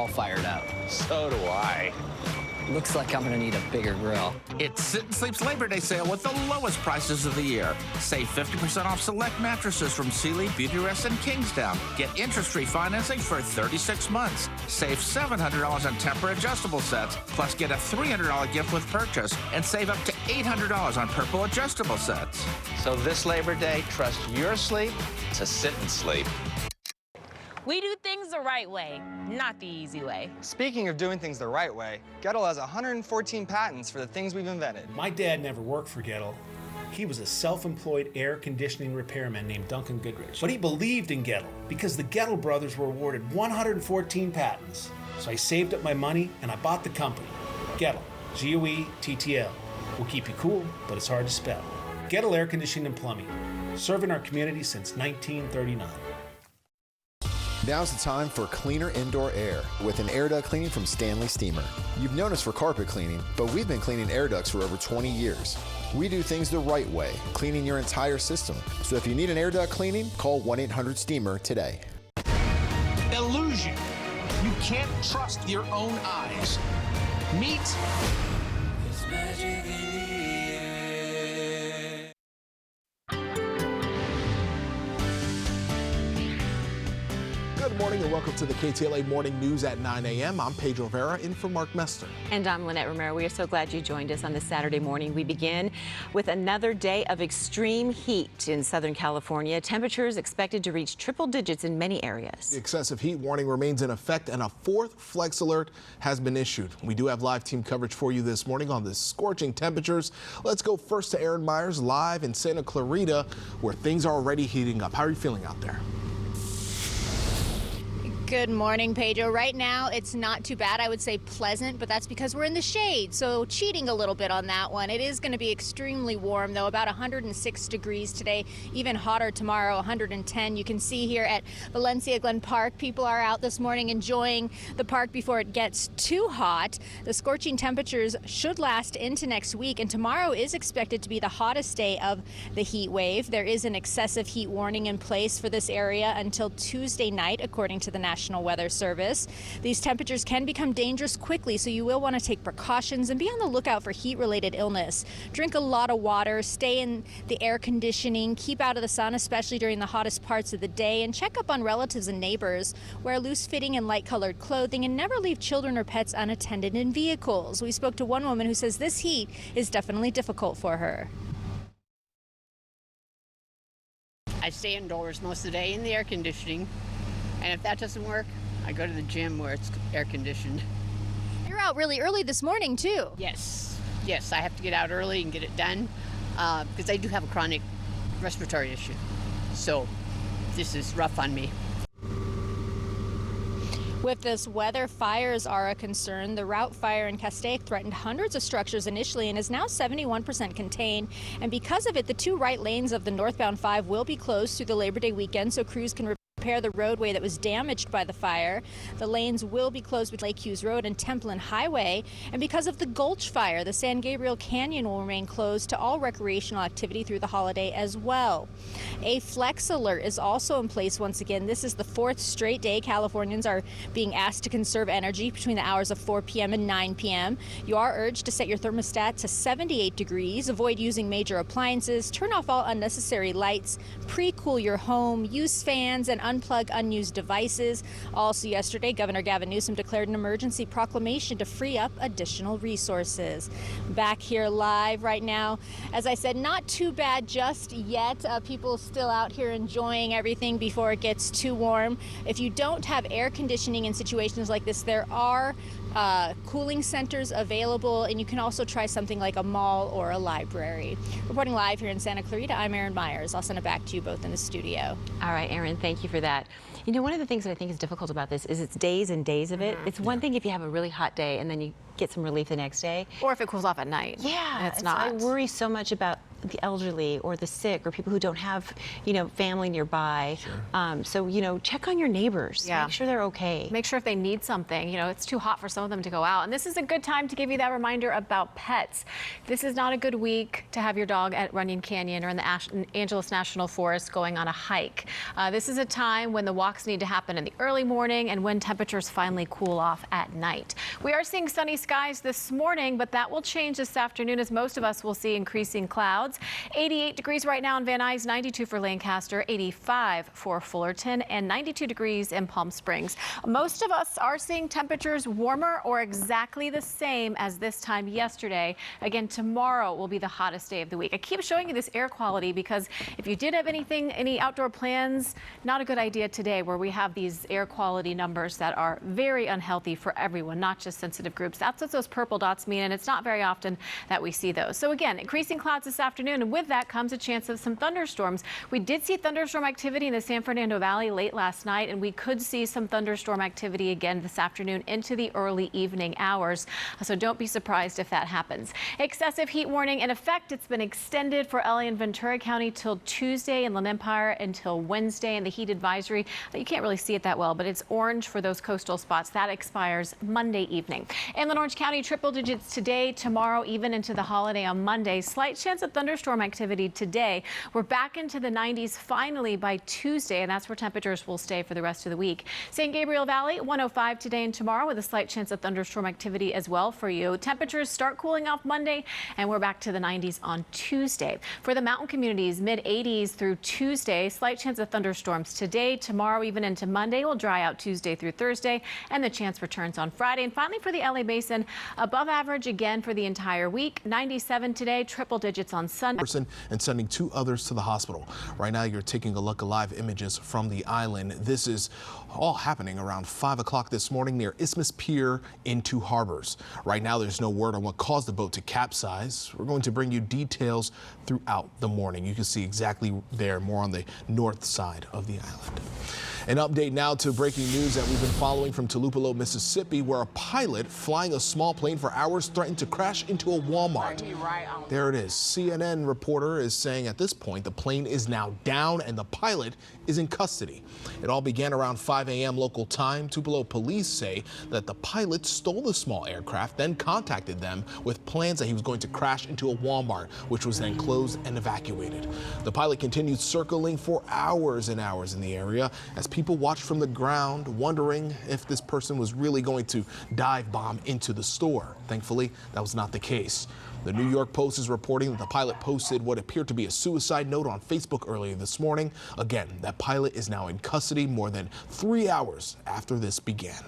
all fired up. So do I. Looks like I'm gonna need a bigger grill. It's Sit and Sleep's Labor Day sale with the lowest prices of the year. Save 50% off select mattresses from Sealy, Beautyrest, and Kingstown. Get interest-free financing for 36 months. Save $700 on Tempur adjustable sets, plus get a $300 gift with purchase, and save up to $800 on Purple adjustable sets. So this Labor Day, trust your sleep to Sit and Sleep. We do things the right way, not the easy way. Speaking of doing things the right way, Ktla has 114 patents for the things we've invented. My dad never worked for Ktla. He was a self-employed air conditioning repairman named Duncan Goodrich. But he believed in Ktla because the Ktla brothers were awarded 114 patents. So I saved up my money and I bought the company. Ktla, G-O-E-T-T-L. Will keep you cool, but it's hard to spell. Ktla Air Conditioning and Plumbing, serving our community since 1939. Now's the time for cleaner indoor air with an air duct cleaning from Stanley Steamer. You've known us for carpet cleaning, but we've been cleaning air ducts for over 20 years. We do things the right way, cleaning your entire system. So if you need an air duct cleaning, call 1-800-STEAMER today. Illusion. You can't trust your own eyes. Meet Good morning and welcome to the KTLA Morning News at 9 a.m. I'm Pedro Rivera in for Mark Mester. And I'm Lynette Romero. We are so glad you joined us on this Saturday morning. We begin with another day of extreme heat in Southern California. Temperatures expected to reach triple digits in many areas. The excessive heat warning remains in effect and a fourth flex alert has been issued. We do have live team coverage for you this morning on the scorching temperatures. Let's go first to Aaron Myers live in Santa Clarita where things are already heating up. How are you feeling out there? Good morning, Pedro. Right now, it's not too bad. I would say pleasant, but that's because we're in the shade, so cheating a little bit on that one. It is going to be extremely warm, though, about 106 degrees today, even hotter tomorrow, 110. You can see here at Valencia Glen Park, people are out this morning enjoying the park before it gets too hot. The scorching temperatures should last into next week, and tomorrow is expected to be the hottest day of the heat wave. There is an excessive heat warning in place for this area until Tuesday night, according to the National Weather Service. These temperatures can become dangerous quickly, so you will want to take precautions and be on the lookout for heat-related illness. Drink a lot of water, stay in the air conditioning, keep out of the sun, especially during the hottest parts of the day, and check up on relatives and neighbors. Wear loose-fitting and light-colored clothing, and never leave children or pets unattended in vehicles. We spoke to one woman who says this heat is definitely difficult for her. I stay indoors most of the day in the air conditioning. And if that doesn't work, I go to the gym where it's air conditioned. You're out really early this morning, too. Yes, I have to get out early and get it done because I do have a chronic respiratory issue. So this is rough on me. With this weather, fires are a concern. The route fire in Castaic threatened hundreds of structures initially and is now 71% contained. And because of it, the two right lanes of the northbound 5 will be closed through the Labor Day weekend so crews can repair the roadway that was damaged by the fire. The lanes will be closed with Lake Hughes Road and Templin Highway. And because of the Gulch fire, the San Gabriel Canyon will remain closed to all recreational activity through the holiday as well. A flex alert is also in place once again. This is the fourth straight day Californians are being asked to conserve energy between the hours of 4 p.m. and 9 p.m. You are urged to set your thermostat to 78 degrees, avoid using major appliances, turn off all unnecessary lights, pre-cool your home, use fans, and unplug unused devices. Also yesterday, Governor Gavin Newsom declared an emergency proclamation to free up additional resources. Back here live right now, as I said, not too bad just yet. People still out here enjoying everything before it gets too warm. If you don't have air conditioning in situations like this, there are cooling centers available, and you can also try something like a mall or a library. Reporting live here in Santa Clarita, I'm Aaron Myers. I'll send it back to you both in the studio. All right, Aaron, thank you for that. You know, one of the things that I think is difficult about this is it's days and days of it. It's one thing if you have a really hot day and then you get some relief the next day. Or if it cools off at night. Yeah, and it's not. I worry so much about the elderly or the sick or people who don't have, family nearby. Sure. So, check on your neighbors. Yeah. Make sure they're okay. Make sure if they need something. It's too hot for some of them to go out. And this is a good time to give you that reminder about pets. This is not a good week to have your dog at Runyon Canyon or in the Angeles National Forest going on a hike. This is a time when the walks need to happen in the early morning and when temperatures finally cool off at night. We are seeing sunny skies this morning, but that will change this afternoon as most of us will see increasing clouds. 88 degrees right now in Van Nuys, 92 for Lancaster, 85 for Fullerton, and 92 degrees in Palm Springs. Most of us are seeing temperatures warmer or exactly the same as this time yesterday. Again, tomorrow will be the hottest day of the week. I keep showing you this air quality because if you did have any outdoor plans, not a good idea today where we have these air quality numbers that are very unhealthy for everyone, not just sensitive groups. That's what those purple dots mean, and it's not very often that we see those. So again, increasing clouds this afternoon, and with that comes a chance of some thunderstorms. We did see thunderstorm activity in the San Fernando Valley late last night, and we could see some thunderstorm activity again this afternoon into the early evening hours. So don't be surprised if that happens. Excessive heat warning in effect. It's been extended for LA and Ventura County till Tuesday, and Inland Empire until Wednesday. And the heat advisory, you can't really see it that well, but it's orange for those coastal spots. That expires Monday evening. Inland Orange County, triple digits today, tomorrow, even into the holiday on Monday. Slight chance of thunderstorm activity today. We're back into the 90s finally by Tuesday, and that's where temperatures will stay for the rest of the week. St. Gabriel Valley, 105 today and tomorrow with a slight chance of thunderstorm activity as well for you. Temperatures start cooling off Monday, and we're back to the 90s on Tuesday. For the mountain communities, mid-80s through Tuesday. Slight chance of thunderstorms today, tomorrow, even into Monday. Will dry out Tuesday through Thursday, and the chance returns on Friday. And finally, for the LA Basin, above average again for the entire week. 97 today, triple digits on Sunday. And sending 2 others to the hospital. Right now, you're taking a look at live images from the island. This is all happening around 5 o'clock this morning near Isthmus Pier in Two Harbors. Right now, there's no word on what caused the boat to capsize. We're going to bring you details throughout the morning. You can see exactly there, more on the north side of the island. An update now to breaking news that we've been following from Tupelo, Mississippi, where a pilot flying a small plane for hours threatened to crash into a Walmart. There it is. CNN reporter is saying at this point the plane is now down and the pilot is in custody. It all began around 5 a.m. local time. Tupelo police say that the pilot stole the small aircraft, then contacted them with plans that he was going to crash into a Walmart, which was then closed and evacuated. The pilot continued circling for hours and hours in the area as people watched from the ground, wondering if this person was really going to dive bomb into the store. Thankfully, that was not the case. The New York Post is reporting that the pilot posted what appeared to be a suicide note on Facebook earlier this morning. Again, that pilot is now in custody more than 3 hours after this began.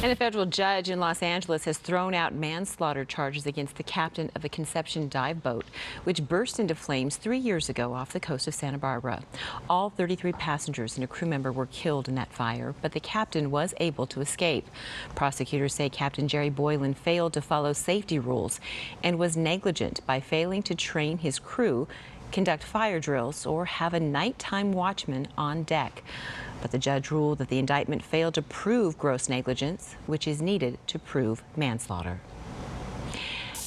And a federal judge in Los Angeles has thrown out manslaughter charges against the captain of the Conception dive boat, which burst into flames 3 years ago off the coast of Santa Barbara. All 33 passengers and a crew member were killed in that fire, but the captain was able to escape. Prosecutors say Captain Jerry Boylan failed to follow safety rules and was negligent by failing to train his crew, conduct fire drills, or have a nighttime watchman on deck. But the judge ruled that the indictment failed to prove gross negligence, which is needed to prove manslaughter.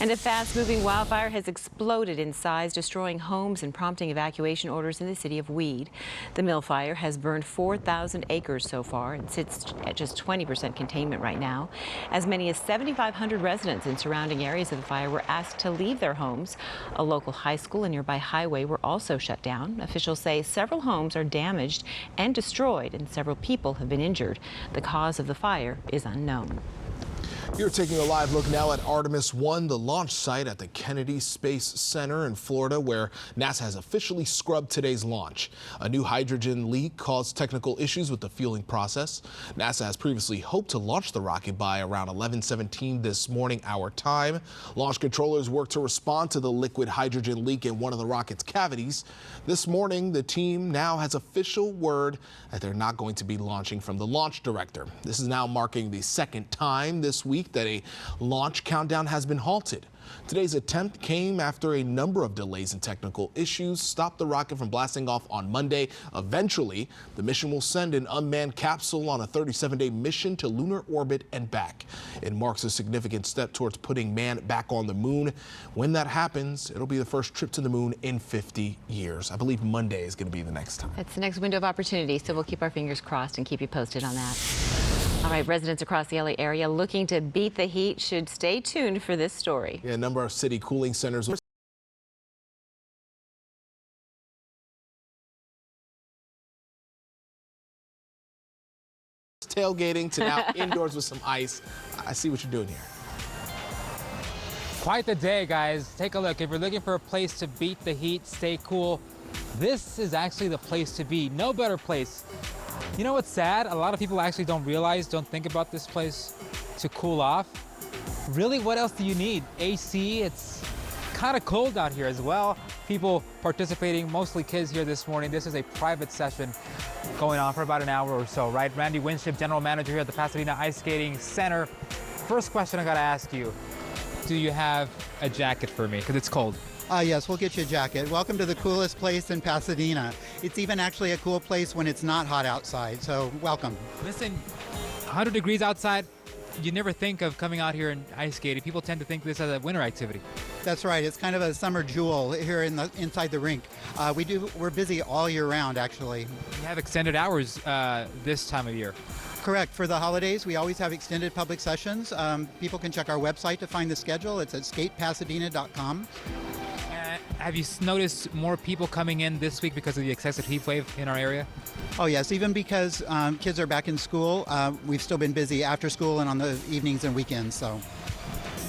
And a fast-moving wildfire has exploded in size, destroying homes and prompting evacuation orders in the city of Weed. The Mill Fire has burned 4,000 acres so far and sits at just 20% containment right now. As many as 7,500 residents in surrounding areas of the fire were asked to leave their homes. A local high school and nearby highway were also shut down. Officials say several homes are damaged and destroyed, and several people have been injured. The cause of the fire is unknown. You're taking a live look now at Artemis 1, the launch site at the Kennedy Space Center in Florida, where NASA has officially scrubbed today's launch. A new hydrogen leak caused technical issues with the fueling process. NASA has previously hoped to launch the rocket by around 11:17 this morning, our time. Launch controllers worked to respond to the liquid hydrogen leak in one of the rocket's cavities. This morning, the team now has official word that they're not going to be launching from the launch director. This is now marking the second time this week week that a launch countdown has been halted. Today's attempt came after a number of delays and technical issues stopped the rocket from blasting off on Monday. Eventually, the mission will send an unmanned capsule on a 37-day mission to lunar orbit and back. It marks a significant step towards putting man back on the moon. When that happens, it'll be the first trip to the moon in 50 years. I believe Monday is going to be the next time. It's the next window of opportunity, so we'll keep our fingers crossed and keep you posted on that. All right, residents across the LA area looking to beat the heat should stay tuned for this story. Yeah, a number of city cooling centers tailgating to now indoors with some ice. I see what you're doing here. Quite the day, guys. Take a look. If you're looking for a place to beat the heat, stay cool, this is actually the place to be. No better place. You know what's sad? A lot of people actually don't think about this place to cool off. Really, what else do you need? AC, it's kind of cold out here as well. People participating, mostly kids here this morning. This is a private session going on for about an hour or so, right? Randy Winship, general manager here at the Pasadena Ice Skating Center. First question I gotta ask you, do you have a jacket for me? Because it's cold. Yes, we'll get you a jacket. Welcome to the coolest place in Pasadena. It's even actually a cool place when it's not hot outside, so welcome. Listen, 100 degrees outside, you never think of coming out here and ice skating. People tend to think this as a winter activity. That's right. It's kind of a summer jewel here inside the rink. We're busy all year round, actually. You have extended hours this time of year. Correct. For the holidays, we always have extended public sessions. People can check our website to find the schedule. It's at skatepasadena.com. Have you noticed more people coming in this week because of the excessive heat wave in our area? Oh, yes. Even because kids are back in school, we've still been busy after school and on the evenings and weekends. So,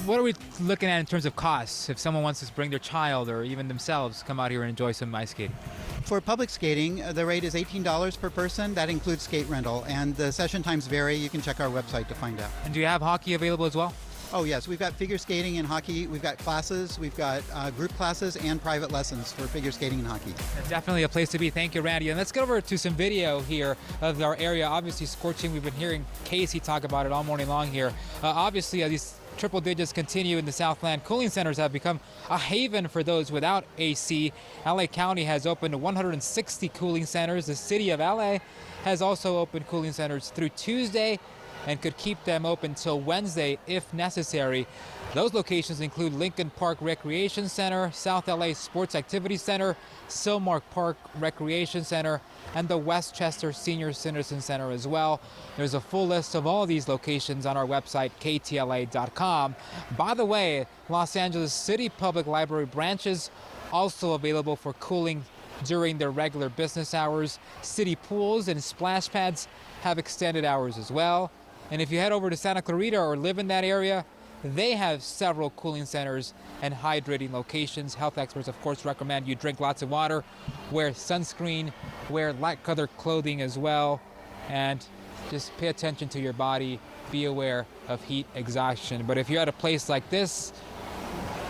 what are we looking at in terms of costs if someone wants to bring their child or even themselves come out here and enjoy some ice skating? For public skating, the rate is $18 per person. That includes skate rental, and the session times vary. You can check our website to find out. And do you have hockey available as well? Oh, yes. We've got figure skating and hockey. We've got classes. We've got group classes and private lessons for figure skating and hockey. Definitely a place to be. Thank you, Randy. And let's get over to some video here of our area. Obviously scorching. We've been hearing Casey talk about it all morning long here. Obviously, these triple digits continue in the Southland. Cooling centers have become a haven for those without AC. LA County has opened 160 cooling centers. The city of LA has also opened cooling centers through Tuesday and could keep them open till Wednesday if necessary. Those locations include Lincoln Park Recreation Center, South LA Sports Activity Center, Silmark Park Recreation Center, and the Westchester Senior Citizen Center as well. There's a full list of all these locations on our website, ktla.com. By the way, Los Angeles City Public Library branches also available for cooling during their regular business hours. City pools and splash pads have extended hours as well. And if you head over to Santa Clarita or live in that area, they have several cooling centers and hydrating locations. Health experts, of course, recommend you drink lots of water, wear sunscreen, wear light colored clothing as well, and just pay attention to your body. Be aware of heat exhaustion. But if you're at a place like this,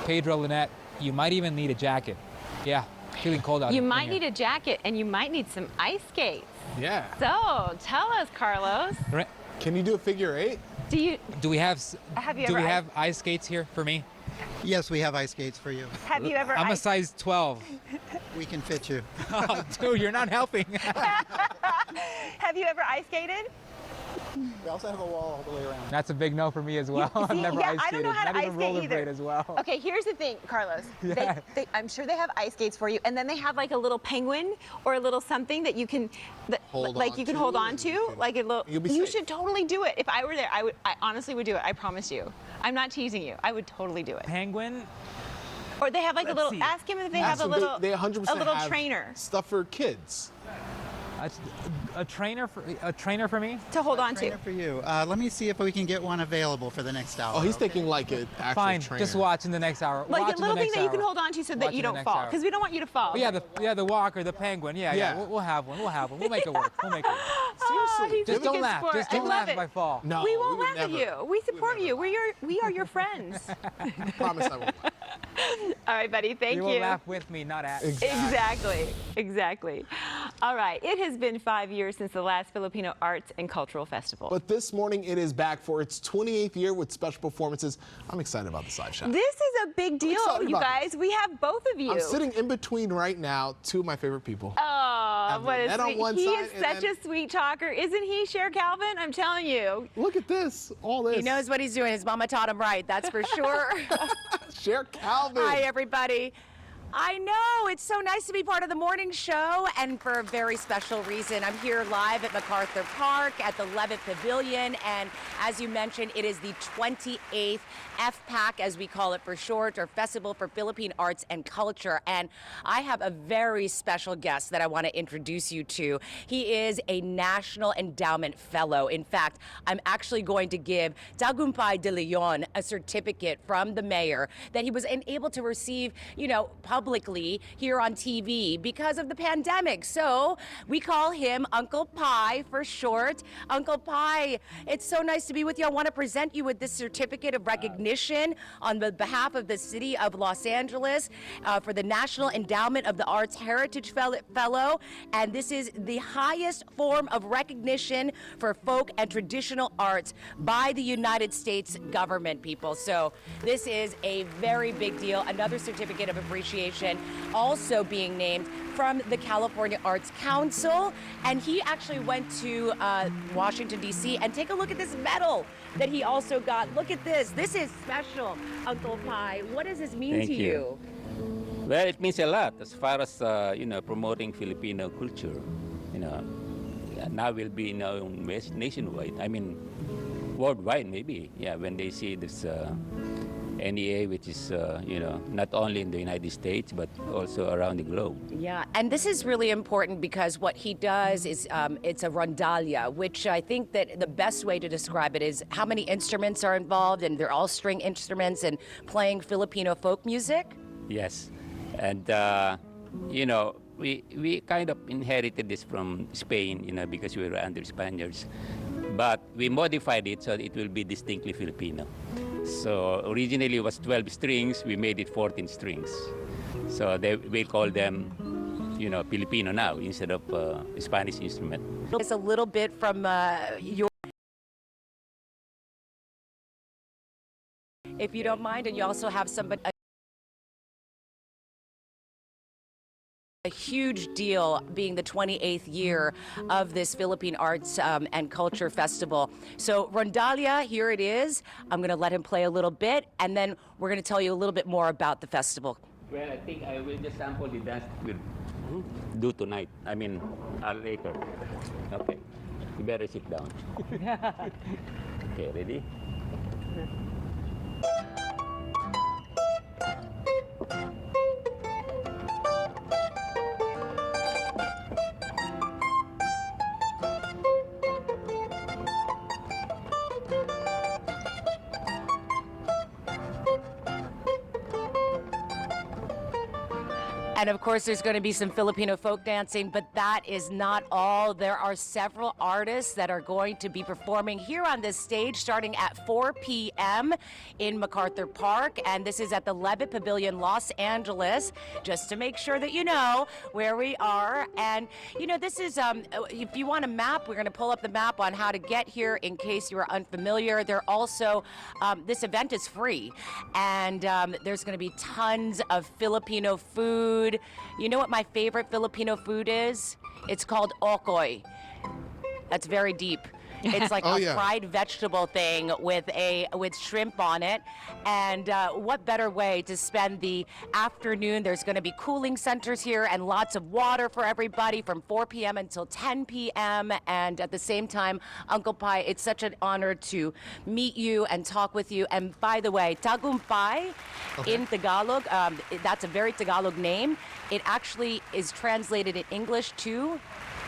Pedro, Lynette, you might even need a jacket. Yeah, feeling cold out here. You might need a jacket, and you might need some ice skates. Yeah. So tell us, Carlos. Can you do a figure eight? Do we have ice skates here for me? Yes, we have ice skates for you. Have you ever? I'm a size 12. We can fit you. Oh, dude, you're not helping. Have you ever ice skated? We also have a wall all the way around. That's a big no for me as well. I've never ice skated. I don't know how to ice skate either. As well. Okay, here's the thing, Carlos. Yeah. I'm sure they have ice skates for you, and then they have like a little penguin or a little something that you can, hold on to, like a little. You should totally do it. If I were there, I honestly would do it. I promise you. I'm not teasing you. I would totally do it. Penguin. Or they have like a little. Ask him if they have a little. They 100% have trainer. Stuff for kids. A trainer for me to hold on to. For you. Let me see if we can get one available for the next hour. Oh, he's thinking like an actual Fine, trainer. just watch in the next hour. Like a little thing that you can hold on to so that you don't fall, because we don't want you to fall. Oh, yeah, the walker, the penguin. Yeah. We'll have one. We'll make it work. Seriously, just don't laugh. Just don't laugh if I fall. No, we won't laugh at you. We support you. We are your friends. I promise I won't. All right, buddy. Thank you. You will laugh with me, not at. Exactly. All right, it has been 5 years since the last Filipino Arts and Cultural Festival. But this morning it is back for its 28th year with special performances. I'm excited about this live shot. This is a big deal, you guys. We have both of you. I'm sitting in between right now two of my favorite people. Oh, what a sweet. On He side is such a sweet talker, isn't he, Cher Calvin? I'm telling you. Look at this, all this. He knows what he's doing. His mama taught him right, that's for sure. Cher Calvin. Hi, everybody. I know, it's so nice to be part of the morning show, and for a very special reason. I'm here live at MacArthur Park at the Levitt Pavilion, and as you mentioned, it is the 28th FPAC, as we call it for short, or Festival for Philippine Arts and Culture. And I have a very special guest that I want to introduce you to. He is a National Endowment Fellow. In fact, I'm actually going to give Tagumpay de Leon a certificate from the mayor that he was able to receive, you know, publicly here on TV because of the pandemic. So we call him Uncle Pi for short. Uncle Pi, it's so nice to be with you. I want to present you with this certificate of recognition on the behalf of the city of Los Angeles for the National Endowment of the Arts Heritage Fellow. And this is the highest form of recognition for folk and traditional arts by the United States government, people. So this is a very big deal. Another certificate of appreciation also being named from the California Arts Council. And he actually went to Washington, D.C. and take a look at this medal that he also got. Look at this. This is special, Uncle Pi. What does this mean Thank to you? Well, it means a lot as far as, you know, promoting Filipino culture. You know, now will be known nationwide. I mean, worldwide maybe. Yeah, when they see this NEA, which is, you know, not only in the United States, but also around the globe. Yeah, and this is really important because what he does is it's a rondalia, which I think that the best way to describe it is how many instruments are involved, and they're all string instruments and playing Filipino folk music. Yes, and, you know, we kind of inherited this from Spain, you know, because we were under Spaniards. But we modified it so it will be distinctly Filipino. So originally it was 12 strings, we made it 14 strings. So we call them, you know, Filipino now instead of Spanish instrument. It's a little bit from your, if you don't mind, and you also have somebody. A huge deal being the 28th year of this Philippine Arts and Culture Festival. So Rondalia, here it is. I'm going to let him play a little bit, and then we're going to tell you a little bit more about the festival. Well, I think I will just sample the dance we'll do tonight. I mean, later. Okay. You better sit down. Okay, ready? And of course, there's going to be some Filipino folk dancing, but that is not all. There are several artists that are going to be performing here on this stage starting at 4 p.m. in MacArthur Park. And this is at the Levitt Pavilion, Los Angeles, just to make sure that you know where we are. And, you know, this is, if you want a map, we're going to pull up the map on how to get here in case you are unfamiliar. There also, this event is free. And there's going to be tons of Filipino food. You know what my favorite Filipino food is? It's called okoy. That's very deep. It's like fried vegetable thing with shrimp on it. And what better way to spend the afternoon? There's going to be cooling centers here and lots of water for everybody from 4 p.m. until 10 p.m. And at the same time, Uncle Pai, it's such an honor to meet you and talk with you. And by the way, Tagumpay in Tagalog, that's a very Tagalog name. It actually is translated in English to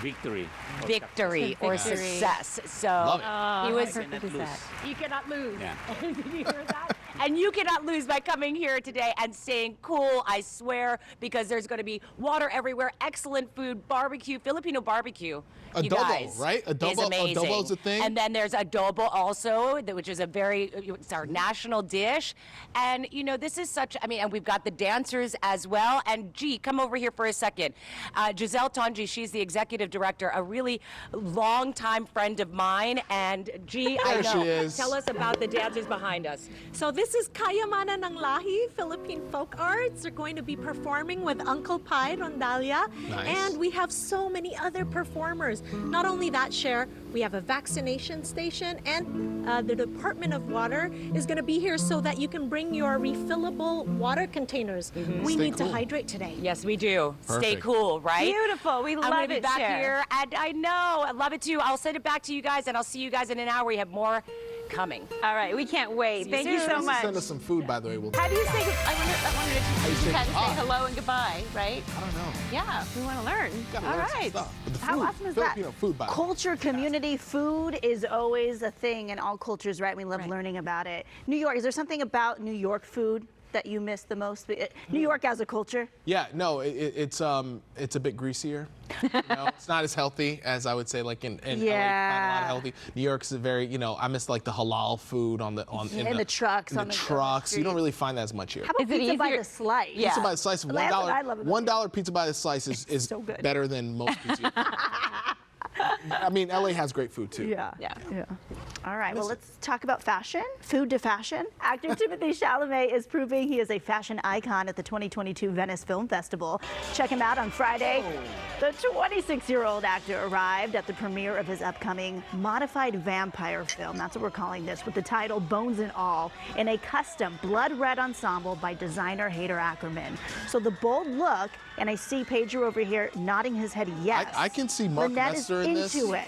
victory. Victory or success. So Love it. he was. You cannot lose. You cannot lose. Yeah. Did you hear that? And you cannot lose by coming here today and staying cool, I swear, because there's going to be water everywhere, excellent food, barbecue, Filipino barbecue. You Adobo, guys, right? Adobo, is amazing. adobo's a thing. And then there's adobo also, which is it's our national dish. And, you know, this is such, I mean, and we've got the dancers as well. And, gee, come over here for a second. Giselle Tonji, she's the executive director, a really long-time friend of mine. And, gee, I There know. she is. Tell us about the dancers behind us. So this is Kayamanan ng Lahi, Philippine Folk Arts. They're going to be performing with Uncle Pai Rondalia. Nice. And we have so many other performers. Not only that, Cher, we have a vaccination station, and the Department of Water is going to be here so that you can bring your refillable water containers. We Stay need cool. to hydrate today. Yes, we do. Stay Perfect. cool, right? Beautiful. We I'm love gonna be it, back Cher. here, and I know, I love it too. I'll send it back to you guys, and I'll see you guys in an hour. We have more coming. All right, we can't wait. See you Thank you soon. so much. Send us some food, by the way. How do you say? I wonder if you say had to say goodbye? hello and goodbye, right? I don't know. Yeah, we want to learn. Gotta All learn some right. stuff. But the How food, awesome is that? Filipino food, by the way. Culture, community, food is always a thing in all cultures, right? We love learning about it. New York, is there something about New York food that you miss the most? New York as a culture? Yeah, no, it's a bit greasier. You know, it's not as healthy as I would say, like in LA, you find a lot of healthy. New York's a very, you know, I miss like the halal food in the trucks. In on the trucks. You don't really find that as much here. How about pizza by the slice? Pizza by the slice, That's what I love about $1 pizza by the slice is so good. better than most pizza. I mean, LA has great food too. Yeah. All right, well, let's talk about fashion, food to fashion. Actor Timothée Chalamet is proving he is a fashion icon at the 2022 Venice Film Festival. Check him out on Friday. The 26-year-old actor arrived at the premiere of his upcoming modified vampire film, that's what we're calling this, with the title Bones and All, in a custom blood red ensemble by designer Hader Ackerman. So the bold look, and I see Pedro over here nodding his head yes. I can see Mark Lynette Messer is in this. into it.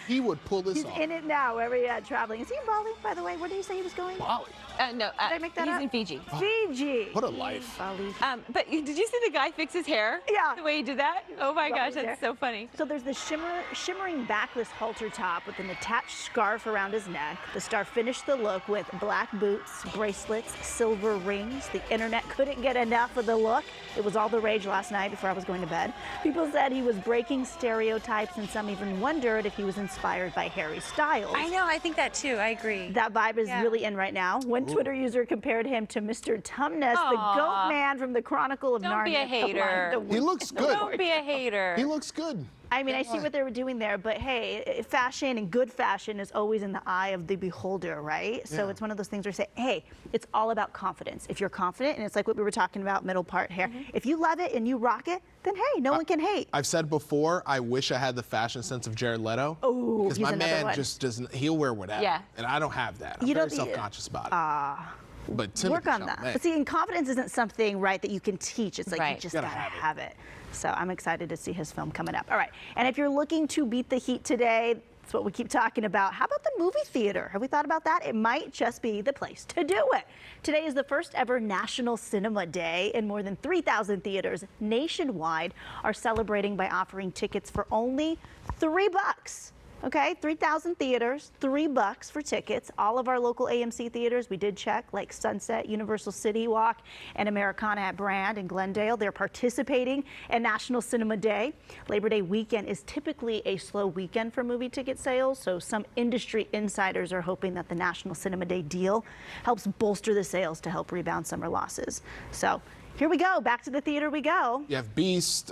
He would pull this He's off. in it now, wherever he at traveling. Is he in Bali, by the way? Where did he say he was going? Bali. No, Did I make that he's up? in Fiji. Fiji. What a life. Bali. But did you see the guy fix his hair? Yeah. The way he did that? Oh my Love gosh, his hair. that's so funny. So there's the shimmering backless halter top with an attached scarf around his neck. The star finished the look with black boots, bracelets, silver rings. The internet couldn't get enough of the look. It was all the rage last night before I was going to bed. People said he was breaking stereotypes, and some even wondered if he was inspired by Harry Styles. I know, I think that too. I agree. That vibe is really in right now. One Twitter user compared him to Mr. Tumnus, the goat man from the Chronicle of Don't Narnia. be a hater. He looks good. Don't be a hater. He looks good. I mean, I see what they were doing there, but hey, fashion and good fashion is always in the eye of the beholder, right? So it's one of those things where you say, hey, it's all about confidence. If you're confident, and it's like what we were talking about, middle part here, if you love it and you rock it, then hey, no one can hate. I've said before, I wish I had the fashion sense of Jared Leto. Oh, because my man just doesn't, he'll wear whatever. Yeah. And I don't have that. I'm You very don't- self-conscious about it. But Work on that. But see, and confidence isn't something, right, that you can teach. It's like you just gotta have it. So I'm excited to see his film coming up. All right, and if you're looking to beat the heat today, that's what we keep talking about. How about the movie theater? Have we thought about that? It might just be the place to do it. Today is the first ever National Cinema Day, and more than 3,000 theaters nationwide are celebrating by offering tickets for only $3. Okay, 3,000 theaters, $3 for tickets. All of our local AMC theaters, we did check, like Sunset, Universal City Walk, and Americana at Brand in Glendale. They're participating in National Cinema Day. Labor Day weekend is typically a slow weekend for movie ticket sales, so some industry insiders are hoping that the National Cinema Day deal helps bolster the sales to help rebound summer losses. So here we go, back to the theater we go. You have Beast,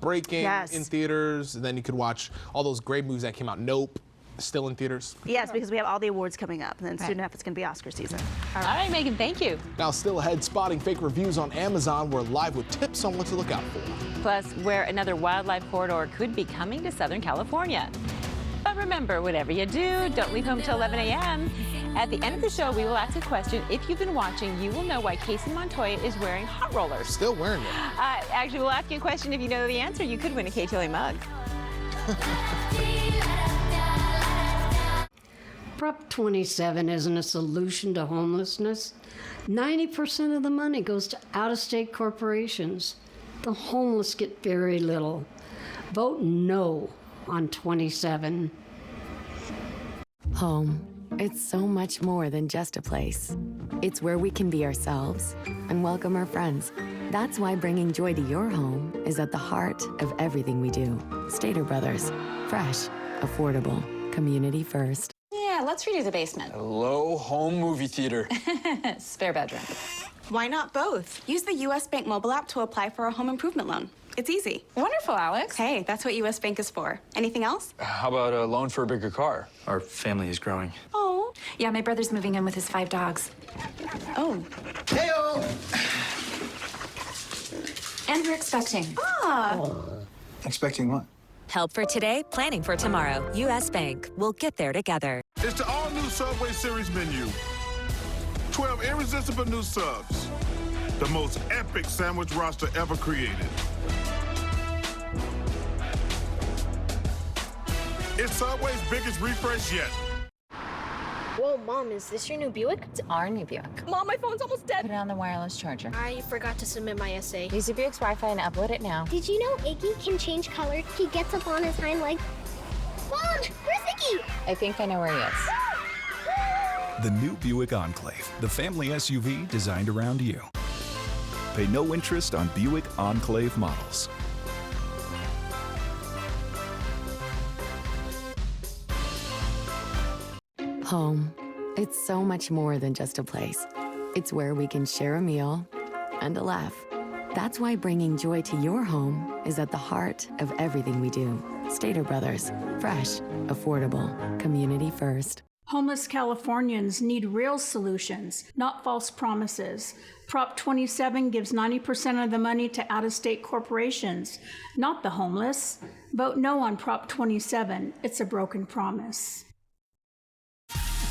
Breaking in theaters, and then you could watch all those great movies that came out. Nope, still in theaters. Yes, because we have all the awards coming up, and then soon enough it's going to be Oscar season. All right, Megan, thank you. Now, still ahead, spotting fake reviews on Amazon. We're live with tips on what to look out for. Plus, where another wildlife corridor could be coming to Southern California. But remember, whatever you do, don't leave home till 11 a.m. At the end of the show, we will ask a question. If you've been watching, you will know why Casey Montoya is wearing hot rollers. Still wearing them. Actually, we'll ask you a question. If you know the answer, you could win a KTLA mug. Prop 27 isn't a solution to homelessness. 90% of the money goes to out-of-state corporations. The homeless get very little. Vote no on 27. Home. it's so much more than just a place. It's where we can be ourselves and welcome our friends. That's why bringing joy to your home is at the heart of everything we do. Stater Brothers. Fresh, affordable, community first. Yeah, let's redo the basement. Hello, home movie theater. Spare bedroom. Why not both? Use the U.S. Bank mobile app to apply for a home improvement loan. It's easy. Wonderful, Alex. Hey, that's what U.S. Bank is for. Anything else? How about a loan for a bigger car? Our family is growing. Oh. Yeah, my brother's moving in with his 5 dogs. Oh. Hey-o! And we're expecting. Expecting what? Help for today, planning for tomorrow. U.S. Bank. We'll get there together. It's the all-new Subway Series menu. 12 irresistible new subs. The most epic sandwich roster ever created. It's Subway's biggest refresh yet. Whoa, Mom, is this your new Buick? It's our new Buick. Mom, my phone's almost dead. Put it on the wireless charger. I forgot to submit my essay. Use your Buick's Wi-Fi and upload it now. Did you know Iggy can change color? He gets up on his hind leg. Mom, where's Iggy? I think I know where he is. The new Buick Enclave, the family SUV designed around you. Pay no interest on Buick Enclave models. Home. It's so much more than just a place. It's where we can share a meal and a laugh. That's why bringing joy to your home is at the heart of everything we do. Stater Brothers. Fresh, affordable, community first. Homeless Californians need real solutions, not false promises. Prop 27 gives 90% of the money to out-of-state corporations, not the homeless. Vote no on Prop 27. It's a broken promise.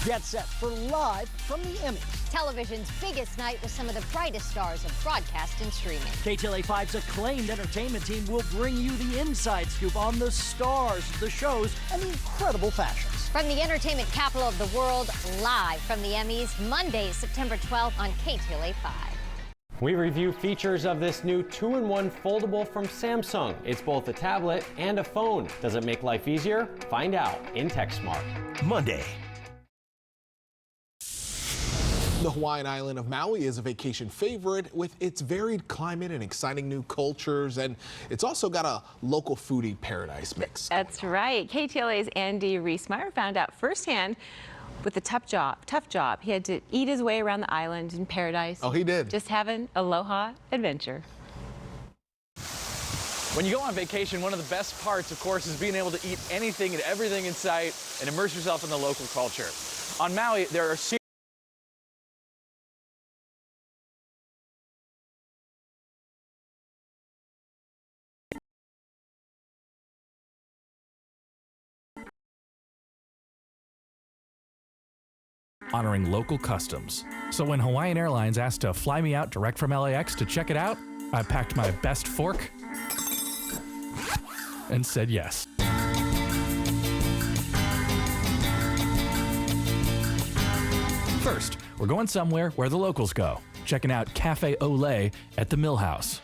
Get set for Live from the Emmys. Television's biggest night with some of the brightest stars of broadcast and streaming. KTLA 5's acclaimed entertainment team will bring you the inside scoop on the stars, the shows, and the incredible fashions. From the entertainment capital of the world, live from the Emmys, Monday, September 12th on KTLA 5. We review features of this new 2-in-1 foldable from Samsung. It's both a tablet and a phone. Does it make life easier? Find out in TechSmart. Monday. The Hawaiian island of Maui is a vacation favorite with its varied climate and exciting new cultures, and it's also got a local foodie paradise mix. That's right. KTLA's Andy Reesmeyer found out firsthand with a tough job. He had to eat his way around the island in paradise. Oh, he did. Just having aloha adventure. When you go on vacation, one of the best parts, of course, is being able to eat anything and everything in sight and immerse yourself in the local culture. On Maui, there are honoring local customs. So when Hawaiian Airlines asked to fly me out direct from LAX to check it out, I packed my best fork and said yes. First, we're going somewhere where the locals go, checking out Cafe Olé at the Mill House.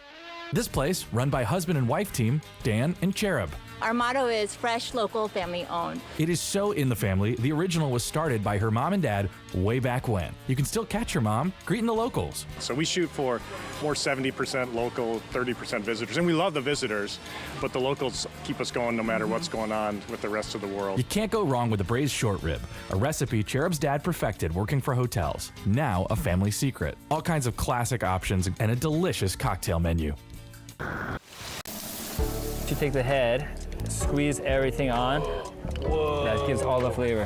This place, run by husband and wife team, Dan and Cherub. Our motto is fresh, local, family owned. It is so in the family, the original was started by her mom and dad way back when. You can still catch your mom greeting the locals. So we shoot for more 70% local, 30% visitors. And we love the visitors, but the locals keep us going no matter what's going on with the rest of the world. You can't go wrong with a braised short rib, a recipe Cherub's dad perfected working for hotels. Now a family secret. All kinds of classic options and a delicious cocktail menu. You take the head, squeeze everything on. Whoa. That gives all the flavor.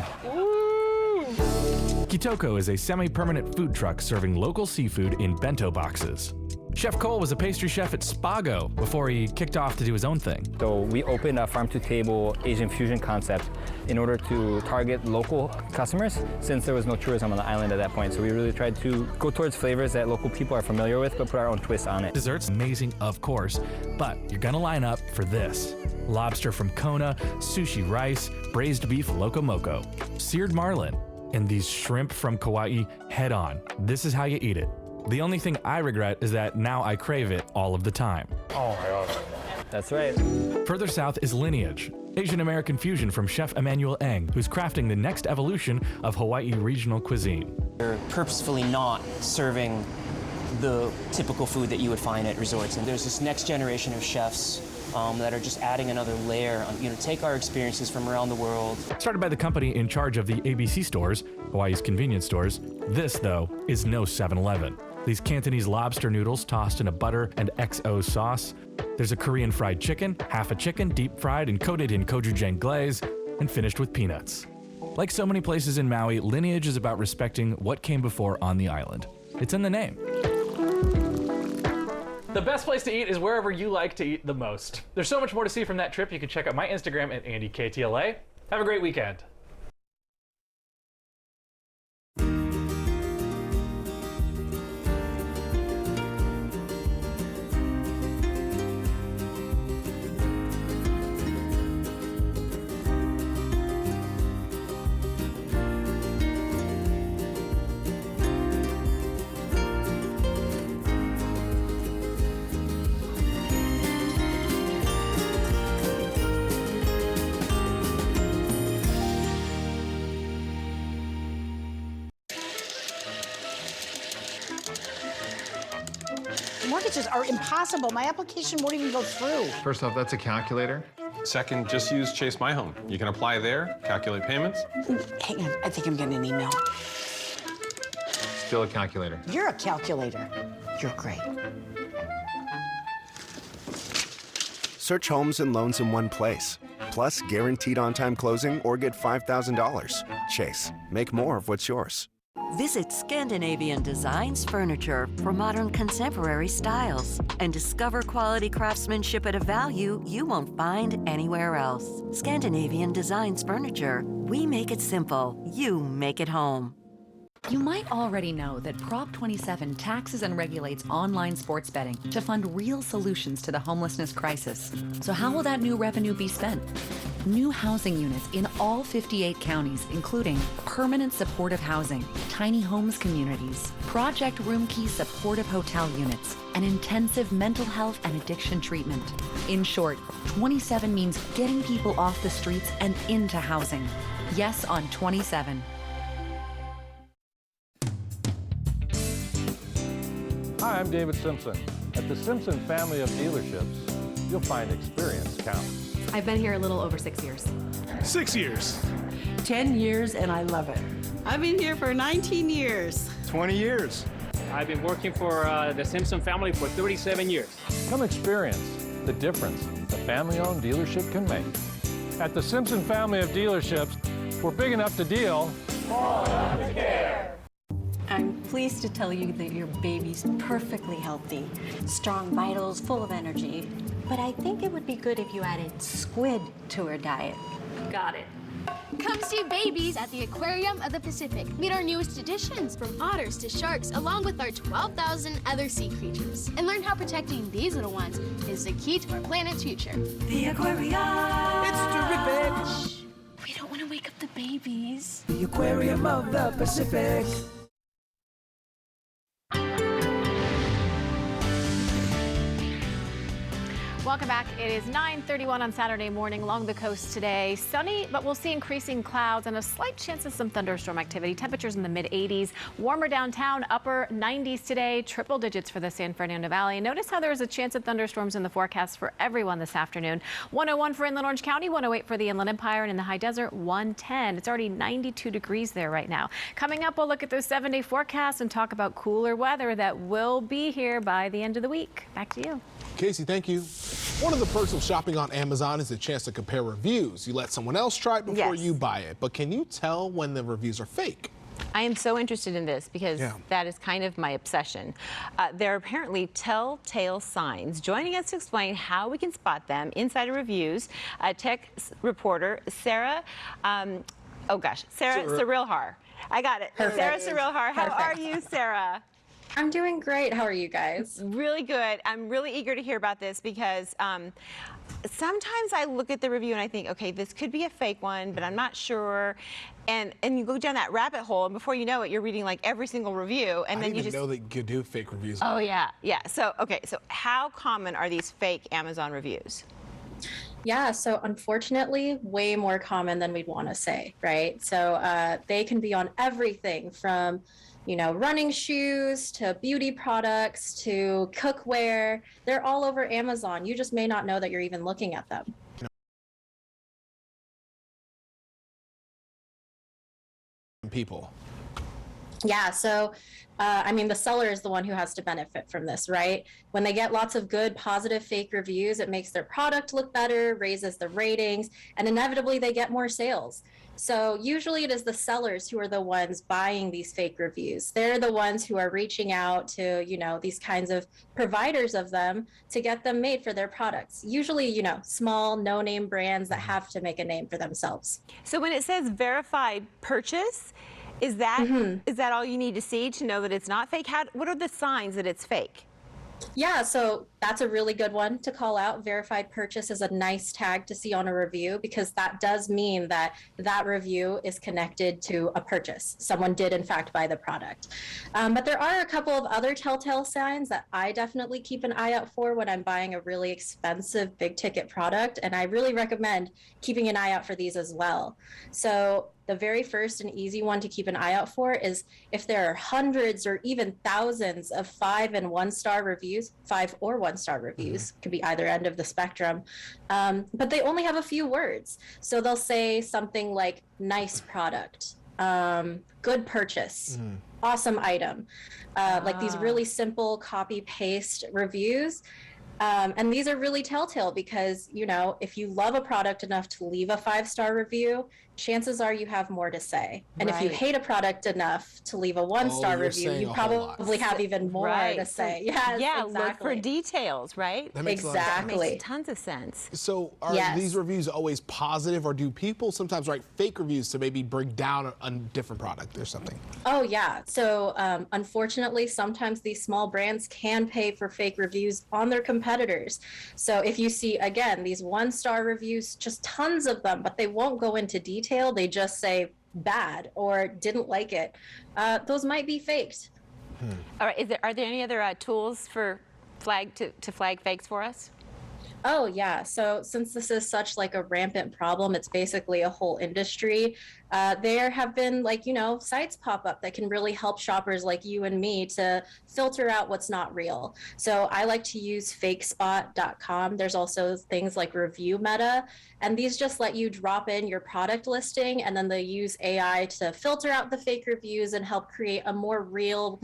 Kitoko is a semi-permanent food truck serving local seafood in bento boxes. Chef Cole was a pastry chef at Spago before he kicked off to do his own thing. So we opened a farm-to-table Asian fusion concept in order to target local customers since there was no tourism on the island at that point. So we really tried to go towards flavors that local people are familiar with, but put our own twist on it. Desserts, amazing, of course, but you're gonna line up for this. Lobster from Kona, sushi rice, braised beef loco moco, seared marlin, and these shrimp from Kauai head on. This is how you eat it. The only thing I regret is that now I crave it all of the time. Oh my God. That's right. Further south is Lineage. Asian American fusion from Chef Emmanuel Eng, who's crafting the next evolution of Hawaii regional cuisine. They're purposefully not serving the typical food that you would find at resorts, and there's this next generation of chefs that are just adding another layer on, take our experiences from around the world. Started by the company in charge of the ABC stores, Hawaii's convenience stores, this, though, is no 7-Eleven. These Cantonese lobster noodles tossed in a butter and XO sauce. There's a Korean fried chicken, half a chicken, deep fried and coated in gochujang glaze, and finished with peanuts. Like so many places in Maui, Lineage is about respecting what came before on the island. It's in the name. The best place to eat is wherever you like to eat the most. There's so much more to see from that trip. You can check out my Instagram at AndyKTLA. Have a great weekend. Mortgages are impossible. My application won't even go through. First off, that's a calculator. Second, just use Chase My Home. You can apply there, calculate payments. Hang on, I think I'm getting an email. Still a calculator. You're a calculator. You're great. Search homes and loans in one place. Plus, guaranteed on-time closing or get $5,000. Chase, make more of what's yours. Visit Scandinavian Designs Furniture for modern contemporary styles and discover quality craftsmanship at a value you won't find anywhere else. Scandinavian Designs Furniture. We make it simple. You make it home. You might already know that Prop 27 taxes and regulates online sports betting to fund real solutions to the homelessness crisis. So how will that new revenue be spent? New housing units in all 58 counties, including permanent supportive housing, tiny homes communities, Project Roomkey supportive hotel units, and intensive mental health and addiction treatment. In short, 27 means getting people off the streets and into housing. Yes on 27. Hi, I'm David Simpson. At the Simpson family of dealerships, you'll find experience counts. I've been here a little over 6 years. 6 years. 10 years, and I love it. I've been here for 19 years. 20 years. I've been working for the Simpson family for 37 years. Come experience the difference the family-owned dealership can make. At the Simpson family of dealerships, we're big enough to deal. Small enough to care. I'm pleased to tell you that your baby's perfectly healthy, strong vitals, full of energy. But I think it would be good if you added squid to her diet. Got it. Come see babies at the Aquarium of the Pacific. Meet our newest additions, from otters to sharks, along with our 12,000 other sea creatures. And learn how protecting these little ones is the key to our planet's future. The aquarium! It's terrific! Shh. We don't want to wake up the babies. The Aquarium of the Pacific. Welcome back. It is 9:31 on Saturday morning along the coast today. Sunny, but we'll see increasing clouds and a slight chance of some thunderstorm activity. Temperatures in the mid-80s. Warmer downtown, upper 90s today. Triple digits for the San Fernando Valley. Notice how there is a chance of thunderstorms in the forecast for everyone this afternoon. 101 for Inland Orange County, 108 for the Inland Empire, and in the high desert, 110. It's already 92 degrees there right now. Coming up, we'll look at those 7-day forecasts and talk about cooler weather that will be here by the end of the week. Back to you. Casey, thank you. One of the perks of shopping on Amazon is the chance to compare reviews. You let someone else try it before you buy it. But can you tell when the reviews are fake? I am so interested in this because that is kind of my obsession. There are apparently telltale signs. Joining us to explain how we can spot them, Insider Reviews, tech reporter Sarah, Sarah Cirilhar. I got it. Perfect. Sarah Cirilhar. How are you, Sarah? I'm doing great. How are you guys? Really good. I'm really eager to hear about this because sometimes I look at the review and I think, okay, this could be a fake one, but I'm not sure. And you go down that rabbit hole, and before you know it, you're reading like every single review, and then you just know that you could do fake reviews. Oh yeah. So okay. So how common are these fake Amazon reviews? Yeah, so unfortunately, way more common than we'd want to say, right? So they can be on everything from, running shoes to beauty products to cookware. They're all over Amazon. You just may not know that you're even looking at them. People. Yeah, so the seller is the one who has to benefit from this, right? When they get lots of good, positive fake reviews, it makes their product look better, raises the ratings, and inevitably they get more sales. So usually it is the sellers who are the ones buying these fake reviews. They're the ones who are reaching out to, these kinds of providers of them to get them made for their products. Usually, small, no-name brands that have to make a name for themselves. So when it says verified purchase, is that is that all you need to see to know that it's not fake? What are the signs that it's fake? Yeah, so that's a really good one to call out. Verified purchase is a nice tag to see on a review because that does mean that that review is connected to a purchase. Someone did, in fact, buy the product. But there are a couple of other telltale signs that I definitely keep an eye out for when I'm buying a really expensive big ticket product. And I really recommend keeping an eye out for these as well. So the very first and easy one to keep an eye out for is if there are hundreds or even thousands of 5- and 1-star reviews, 5- or 1-star reviews, could be either end of the spectrum, but they only have a few words. So they'll say something like nice product, good purchase, awesome item, like these really simple copy paste reviews. And these are really telltale because, if you love a product enough to leave a 5-star review, chances are you have more to say. And if you hate a product enough to leave a 1-star review, you probably have even more to say. Yes, yeah, exactly. Look for details, right? That makes exactly. That makes tons of sense. So are these reviews always positive, or do people sometimes write fake reviews to maybe bring down a different product or something? Oh, yeah. So unfortunately, sometimes these small brands can pay for fake reviews on their competitors. So if you see, again, these 1-star reviews, just tons of them, but they won't go into detail. They just say bad or didn't like it. Those might be faked. All right. Are there any other tools for to flag fakes for us? Oh, yeah. So since this is such like a rampant problem, it's basically a whole industry. There have been sites pop up that can really help shoppers like you and me to filter out what's not real. So I like to use fakespot.com. There's also things like Review Meta, and these just let you drop in your product listing, and then they use AI to filter out the fake reviews and help create a more real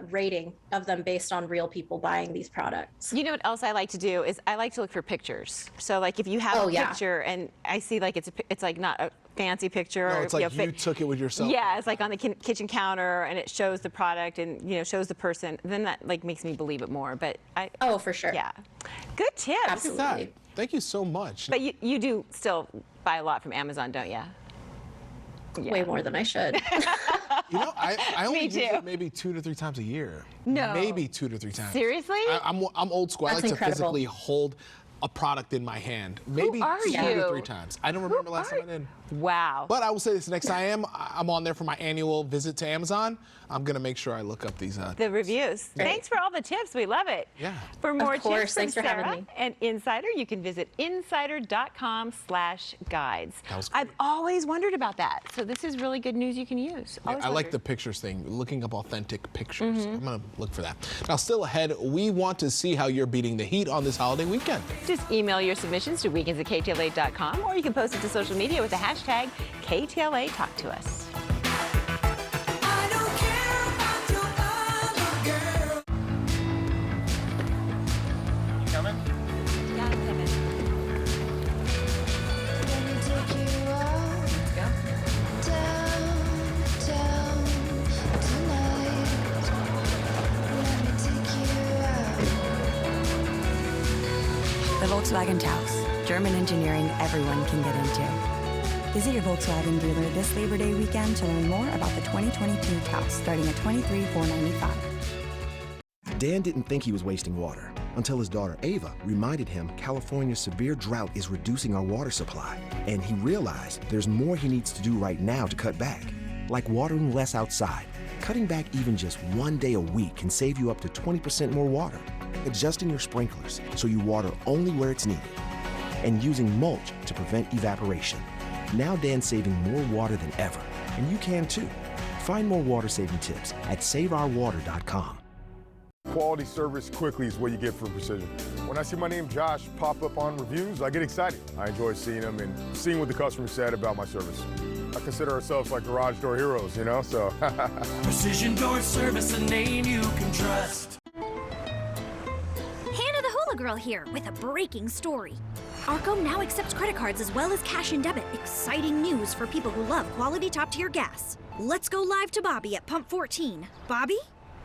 rating of them based on real people buying these products. You know what else I like to do is I like to look for pictures. So like if you have a picture and I see like it's like not a fancy picture. No, it's like you took it with yourself. Yeah, it's like on the kitchen counter and it shows the product and shows the person. Then that like makes me believe it more. But for sure. Yeah, good tips. Absolutely. Thank you so much. But you do still buy a lot from Amazon, don't you? Yeah. Way more than I should. I only use it maybe 2 to 3 times a year. No. Maybe 2 to 3 times. Seriously? I'm old school. I like to physically hold a product in my hand. Maybe 2 to 3 times. I don't remember last time I did. Wow. But I will say this, next time I'm on there for my annual visit to Amazon, I'm going to make sure I look up these the reviews. Great. Thanks for all the tips. We love it. Yeah. For more of course. tips from Thanks for Sarah having me. and Insider, you can visit insider.com/guides. I've always wondered about that. So this is really good news you can use. Yeah, I like the pictures thing, looking up authentic pictures. I'm going to look for that. Now, still ahead, we want to see how you're beating the heat on this holiday weekend. Just email your submissions to weekends@ktla.com, or you can post it to social media with the hashtag KTLA Talk to Us. The Volkswagen Taos, German engineering everyone can get into. Visit your Volkswagen dealer this Labor Day weekend to learn more about the 2022 Taos, starting at $23,495. Dan didn't think he was wasting water until his daughter Ava reminded him California's severe drought is reducing our water supply. And he realized there's more he needs to do right now to cut back, like watering less outside. Cutting back even just 1 day a week can save you up to 20% more water. Adjusting your sprinklers so you water only where it's needed. and using mulch to prevent evaporation. Now Dan's saving more water than ever, and you can too. Find more water-saving tips at SaveOurWater.com. Quality service quickly is what you get from Precision. When I see my name Josh pop up on reviews, I get excited. I enjoy seeing them and seeing what the customer said about my service. I consider ourselves like garage door heroes, you know, so. Precision Door Service, a name you can trust. Hannah the Hula Girl here with a breaking story. Arco now accepts credit cards as well as cash and debit. Exciting news for people who love quality top-tier gas. Let's go live to Bobby at Pump 14. Bobby?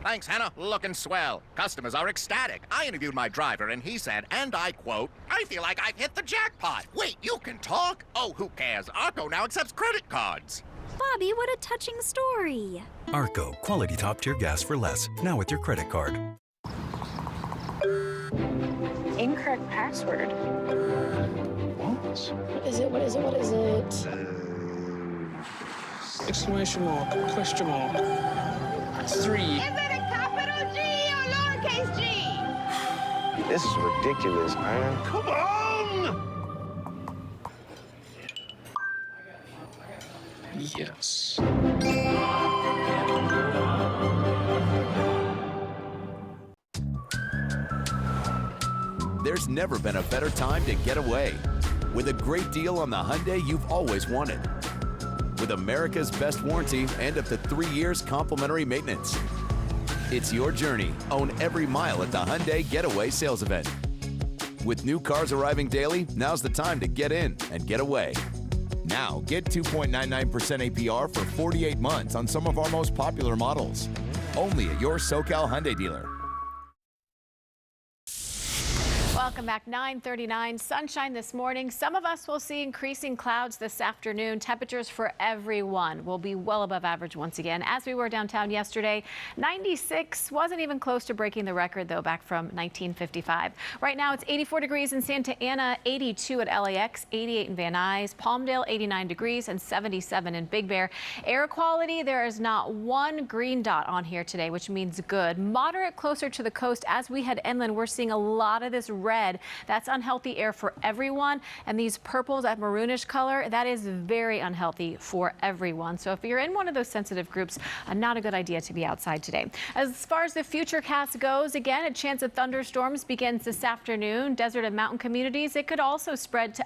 Thanks, Hannah. Looking swell. Customers are ecstatic. I interviewed my driver, and he said, and I quote, "I feel like I've hit the jackpot." Wait, you can talk? Oh, who cares? Arco now accepts credit cards. Bobby, what a touching story. Arco, quality top-tier gas for less. Now with your credit card. Incorrect password. What is it? What is it? What is it? Exclamation mark, question mark. 3. Is it a capital G or lowercase g? This is ridiculous, man. Come on! Yes. There's never been a better time to get away. With a great deal on the Hyundai you've always wanted. With America's best warranty and up to 3 years complimentary maintenance. It's your journey. Own every mile at the Hyundai Getaway Sales Event. With new cars arriving daily, now's the time to get in and get away. Now, get 2.99% APR for 48 months on some of our most popular models. Only at your SoCal Hyundai dealer. Welcome back. 9:39, sunshine this morning. Some of us will see increasing clouds this afternoon. Temperatures for everyone will be well above average once again, as we were downtown yesterday. 96 wasn't even close to breaking the record, though, back from 1955. Right now, it's 84 degrees in Santa Ana, 82 at LAX, 88 in Van Nuys, Palmdale, 89 degrees, and 77 in Big Bear. Air quality, there is not one green dot on here today, which means good. Moderate closer to the coast. As we head inland, we're seeing a lot of this red. That's unhealthy air for everyone. And these purples, that maroonish color, that is very unhealthy for everyone. So if you're in one of those sensitive groups, not a good idea to be outside today. As far as the futurecast goes, again, a chance of thunderstorms begins this afternoon. Desert and mountain communities, it could also spread to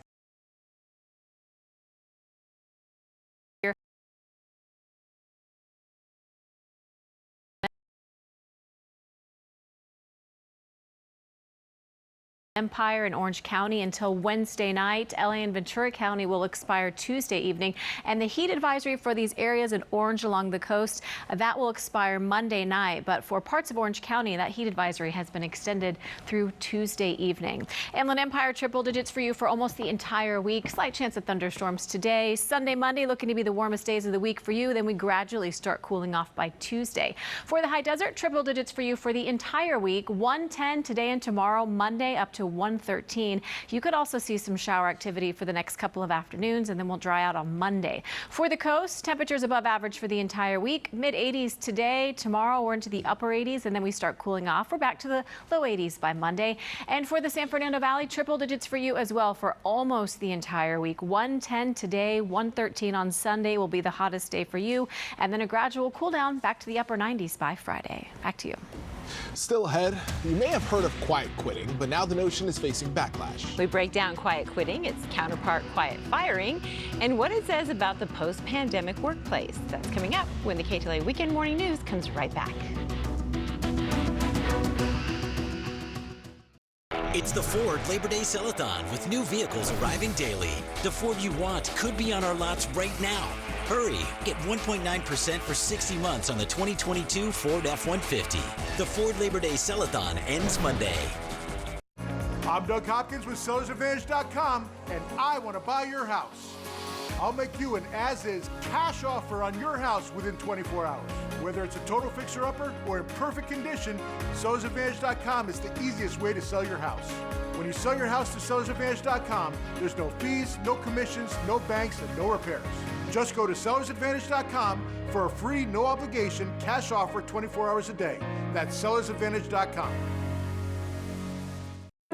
Empire and Orange County until Wednesday night. LA and Ventura County will expire Tuesday evening, and the heat advisory for these areas in orange along the coast, that will expire Monday night. But for parts of Orange County, that heat advisory has been extended through Tuesday evening. Inland Empire, triple digits for you for almost the entire week. Slight chance of thunderstorms today. Sunday, Monday looking to be the warmest days of the week for you. Then we gradually start cooling off by Tuesday. For the high desert, triple digits for you for the entire week. 110 today and tomorrow, Monday up to 113. You could also see some shower activity for the next couple of afternoons, and then we'll dry out on Monday. For the coast, temperatures above average for the entire week. Mid 80s today. Tomorrow we're into the upper 80s, and then we start cooling off. We're back to the low 80s by Monday. And for the San Fernando Valley, triple digits for you as well for almost the entire week. 110 today, 113 on Sunday will be the hottest day for you, and then a gradual cool down back to the upper 90s by Friday. Back to you. Still ahead, you may have heard of quiet quitting, but now the notion is facing backlash. We break down quiet quitting, its counterpart quiet firing, and what it says about the post-pandemic workplace. That's coming up when the Ktla Weekend Morning News comes right back. It's the Ford Labor Day Sell-a-thon with new vehicles arriving daily. The Ford you want could be on our lots right now. Hurry! Get 1.9% for 60 months on the 2022 Ford F-150. The Ford Labor Day Sell-a-thon ends Monday. I'm Doug Hopkins with SellersAdvantage.com, and I want to buy your house. I'll make you an as-is cash offer on your house within 24 hours. Whether it's a total fixer-upper or in perfect condition, SellersAdvantage.com is the easiest way to sell your house. When you sell your house to SellersAdvantage.com, there's no fees, no commissions, no banks, and no repairs. Just go to SellersAdvantage.com for a free, no-obligation cash offer 24 hours a day. That's SellersAdvantage.com.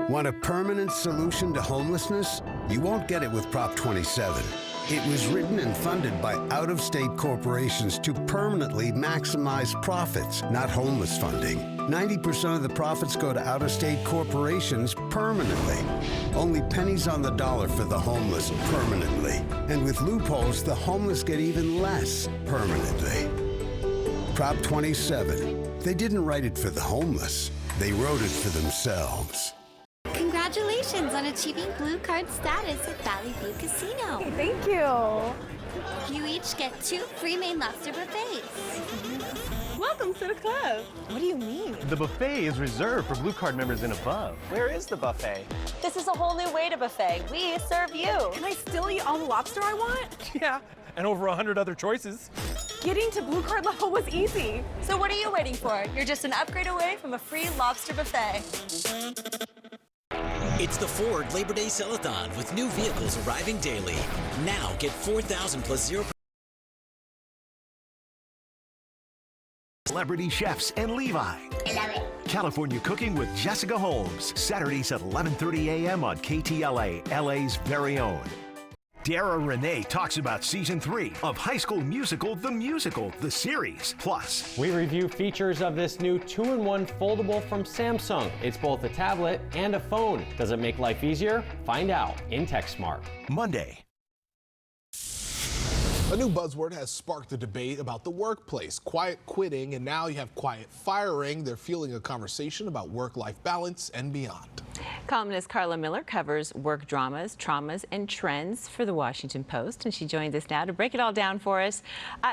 Want a permanent solution to homelessness? You won't get it with Prop 27. It was written and funded by out-of-state corporations to permanently maximize profits, not homeless funding. 90% of the profits go to out-of-state corporations permanently. Only pennies on the dollar for the homeless permanently. And with loopholes, the homeless get even less permanently. Prop 27. They didn't write it for the homeless. They wrote it for themselves. Congratulations on achieving Blue Card status at Valley View Casino. Hey, thank you. You each get 2 free Maine lobster buffets. Welcome to the club. What do you mean? The buffet is reserved for Blue Card members and above. Where is the buffet? This is a whole new way to buffet. We serve you. Can I still eat all the lobster I want? Yeah, and over 100 other choices. Getting to Blue Card level was easy. So what are you waiting for? You're just an upgrade away from a free lobster buffet. It's the Ford Labor Day Sell-a-thon with new vehicles arriving daily. Now get 4,000 plus 0%. Celebrity chefs and Levi. I love it. California Cooking with Jessica Holmes. Saturdays at 11:30 a.m. on KTLA, LA's very own. Dara Renee talks about Season 3 of High School Musical, The Musical, the series. Plus, we review features of this new 2-in-1 foldable from Samsung. It's both a tablet and a phone. Does it make life easier? Find out in TechSmart. Monday. A new buzzword has sparked a debate about the workplace, quiet quitting, and now you have quiet firing. They're fueling a conversation about work-life balance and beyond. Columnist Carla Miller covers work dramas, traumas, and trends for the Washington Post, and she joins us now to break it all down for us.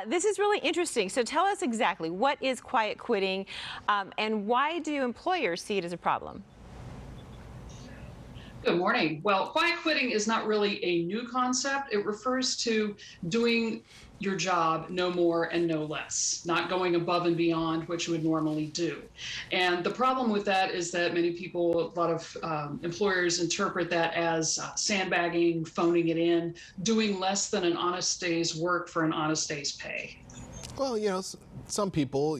This is really interesting. So tell us exactly, what is quiet quitting, and why do employers see it as a problem? Good morning. Well, quiet quitting is not really a new concept. It refers to doing your job no more and no less, not going above and beyond what you would normally do. And the problem with that is that many people, a lot of employers interpret that as sandbagging, phoning it in, doing less than an honest day's work for an honest day's pay. Well, you know, some people,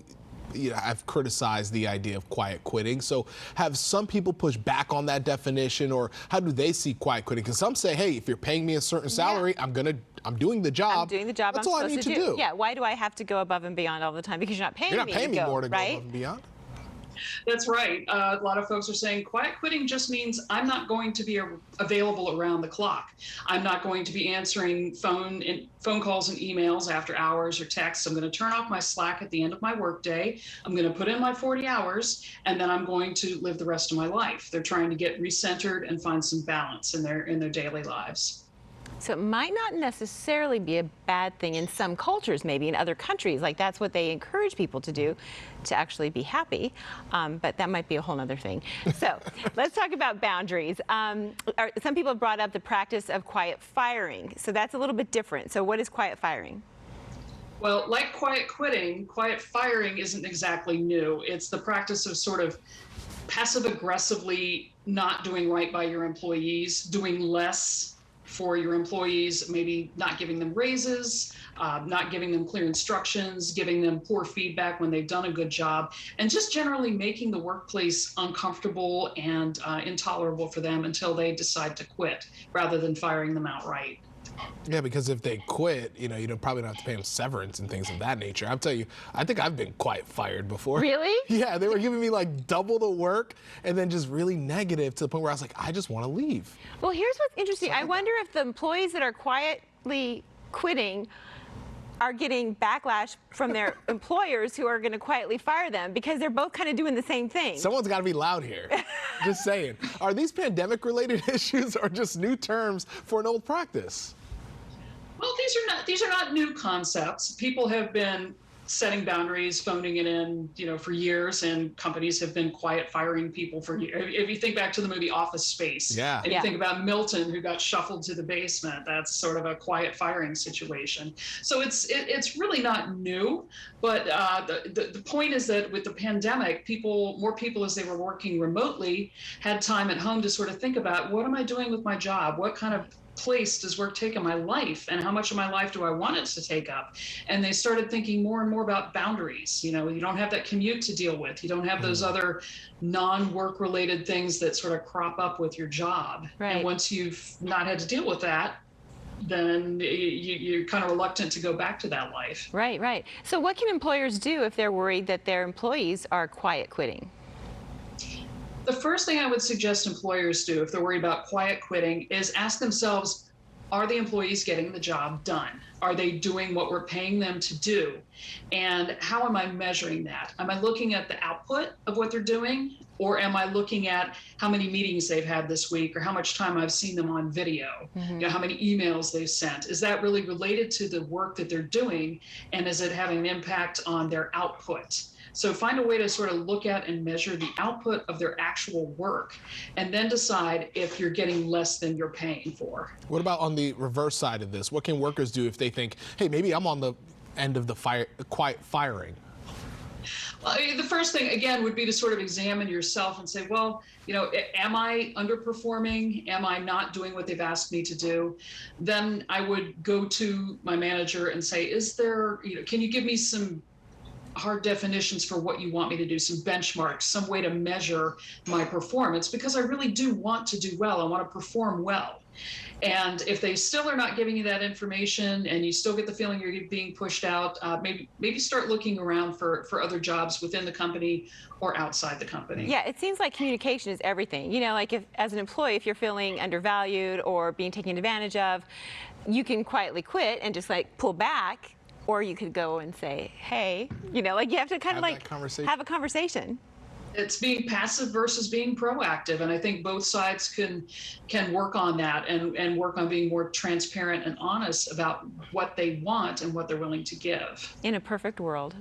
I've criticized the idea of quiet quitting. So have some people push back on that definition, or how do they see quiet quitting? Because some say, hey, if you're paying me a certain salary, I'm doing the job. I'm doing the job That's I'm all I supposed need to do. Yeah, why do I have to go above and beyond all the time? Because you're not paying me more to go right? above and beyond. That's right. A lot of folks are saying quiet quitting just means I'm not going to be available around the clock. I'm not going to be answering phone calls and emails after hours or texts. I'm going to turn off my Slack at the end of my workday. I'm going to put in my 40 hours, and then I'm going to live the rest of my life. They're trying to get recentered and find some balance in their daily lives. So it might not necessarily be a bad thing in some cultures, maybe in other countries. Like that's what they encourage people to do, to actually be happy. But that might be a whole other thing. So let's talk about boundaries. Some people have brought up the practice of quiet firing. So that's a little bit different. So what is quiet firing? Well, like quiet quitting, quiet firing isn't exactly new. It's the practice of sort of passive aggressively not doing right by your employees, doing less for your employees, maybe not giving them raises, not giving them clear instructions, giving them poor feedback when they've done a good job, and just generally making the workplace uncomfortable and intolerable for them until they decide to quit, rather than firing them outright. Yeah, because if they quit, you probably don't have to pay them severance and things of that nature. I'll tell you, I think I've been quiet fired before. Really? Yeah, they were giving me like double the work and then just really negative to the point where I was like, I just want to leave. Well, here's what's interesting. I wonder if the employees that are quietly quitting are getting backlash from their employers who are going to quietly fire them, because they're both kind of doing the same thing. Someone's got to be loud here. Just saying. Are these pandemic-related issues or just new terms for an old practice? Well, these are not new concepts. People have been setting boundaries, phoning it in, for years, and companies have been quiet firing people for years. If you think back to the movie Office Space, and you think about Milton, who got shuffled to the basement, that's sort of a quiet firing situation. So it's really not new, but the point is that with the pandemic, more people as they were working remotely had time at home to sort of think about, what am I doing with my job? What kind of place does work take in my life, and how much of my life do I want it to take up? And they started thinking more and more about boundaries. You know, you don't have that commute to deal with. You don't have those other non-work related things that sort of crop up with your job. Right. And once you've not had to deal with that, then you're kind of reluctant to go back to that life. Right, right. So what can employers do if they're worried that their employees are quiet quitting? The first thing I would suggest employers do if they're worried about quiet quitting is ask themselves, are the employees getting the job done? Are they doing what we're paying them to do? And how am I measuring that? Am I looking at the output of what they're doing? Or am I looking at how many meetings they've had this week, or how much time I've seen them on video? You know, how many emails they've sent? Is that really related to the work that they're doing? And is it having an impact on their output? So find a way to sort of look at and measure the output of their actual work, and then decide if you're getting less than you're paying for. What about on the reverse side of this? What can workers do if they think, hey, maybe I'm on the end of the quiet firing? Well, the first thing, again, would be to sort of examine yourself and say, well, you know, am I underperforming? Am I not doing what they've asked me to do? Then I would go to my manager and say, is there, you know, can you give me some hard definitions for what you want me to do, some benchmarks, some way to measure my performance, because I really do want to do well. I want to perform well. And if they still are not giving you that information and you still get the feeling you're being pushed out, maybe start looking around for other jobs within the company or outside the company. Yeah, it seems like communication is everything. You know, like if, as an employee, if you're feeling undervalued or being taken advantage of, you can quietly quit and just like pull back. Or you could go and say, hey, you know, like you have to kind of like have a conversation. It's being passive versus being proactive. And I think both sides can work on that and work on being more transparent and honest about what they want and what they're willing to give. In a perfect world.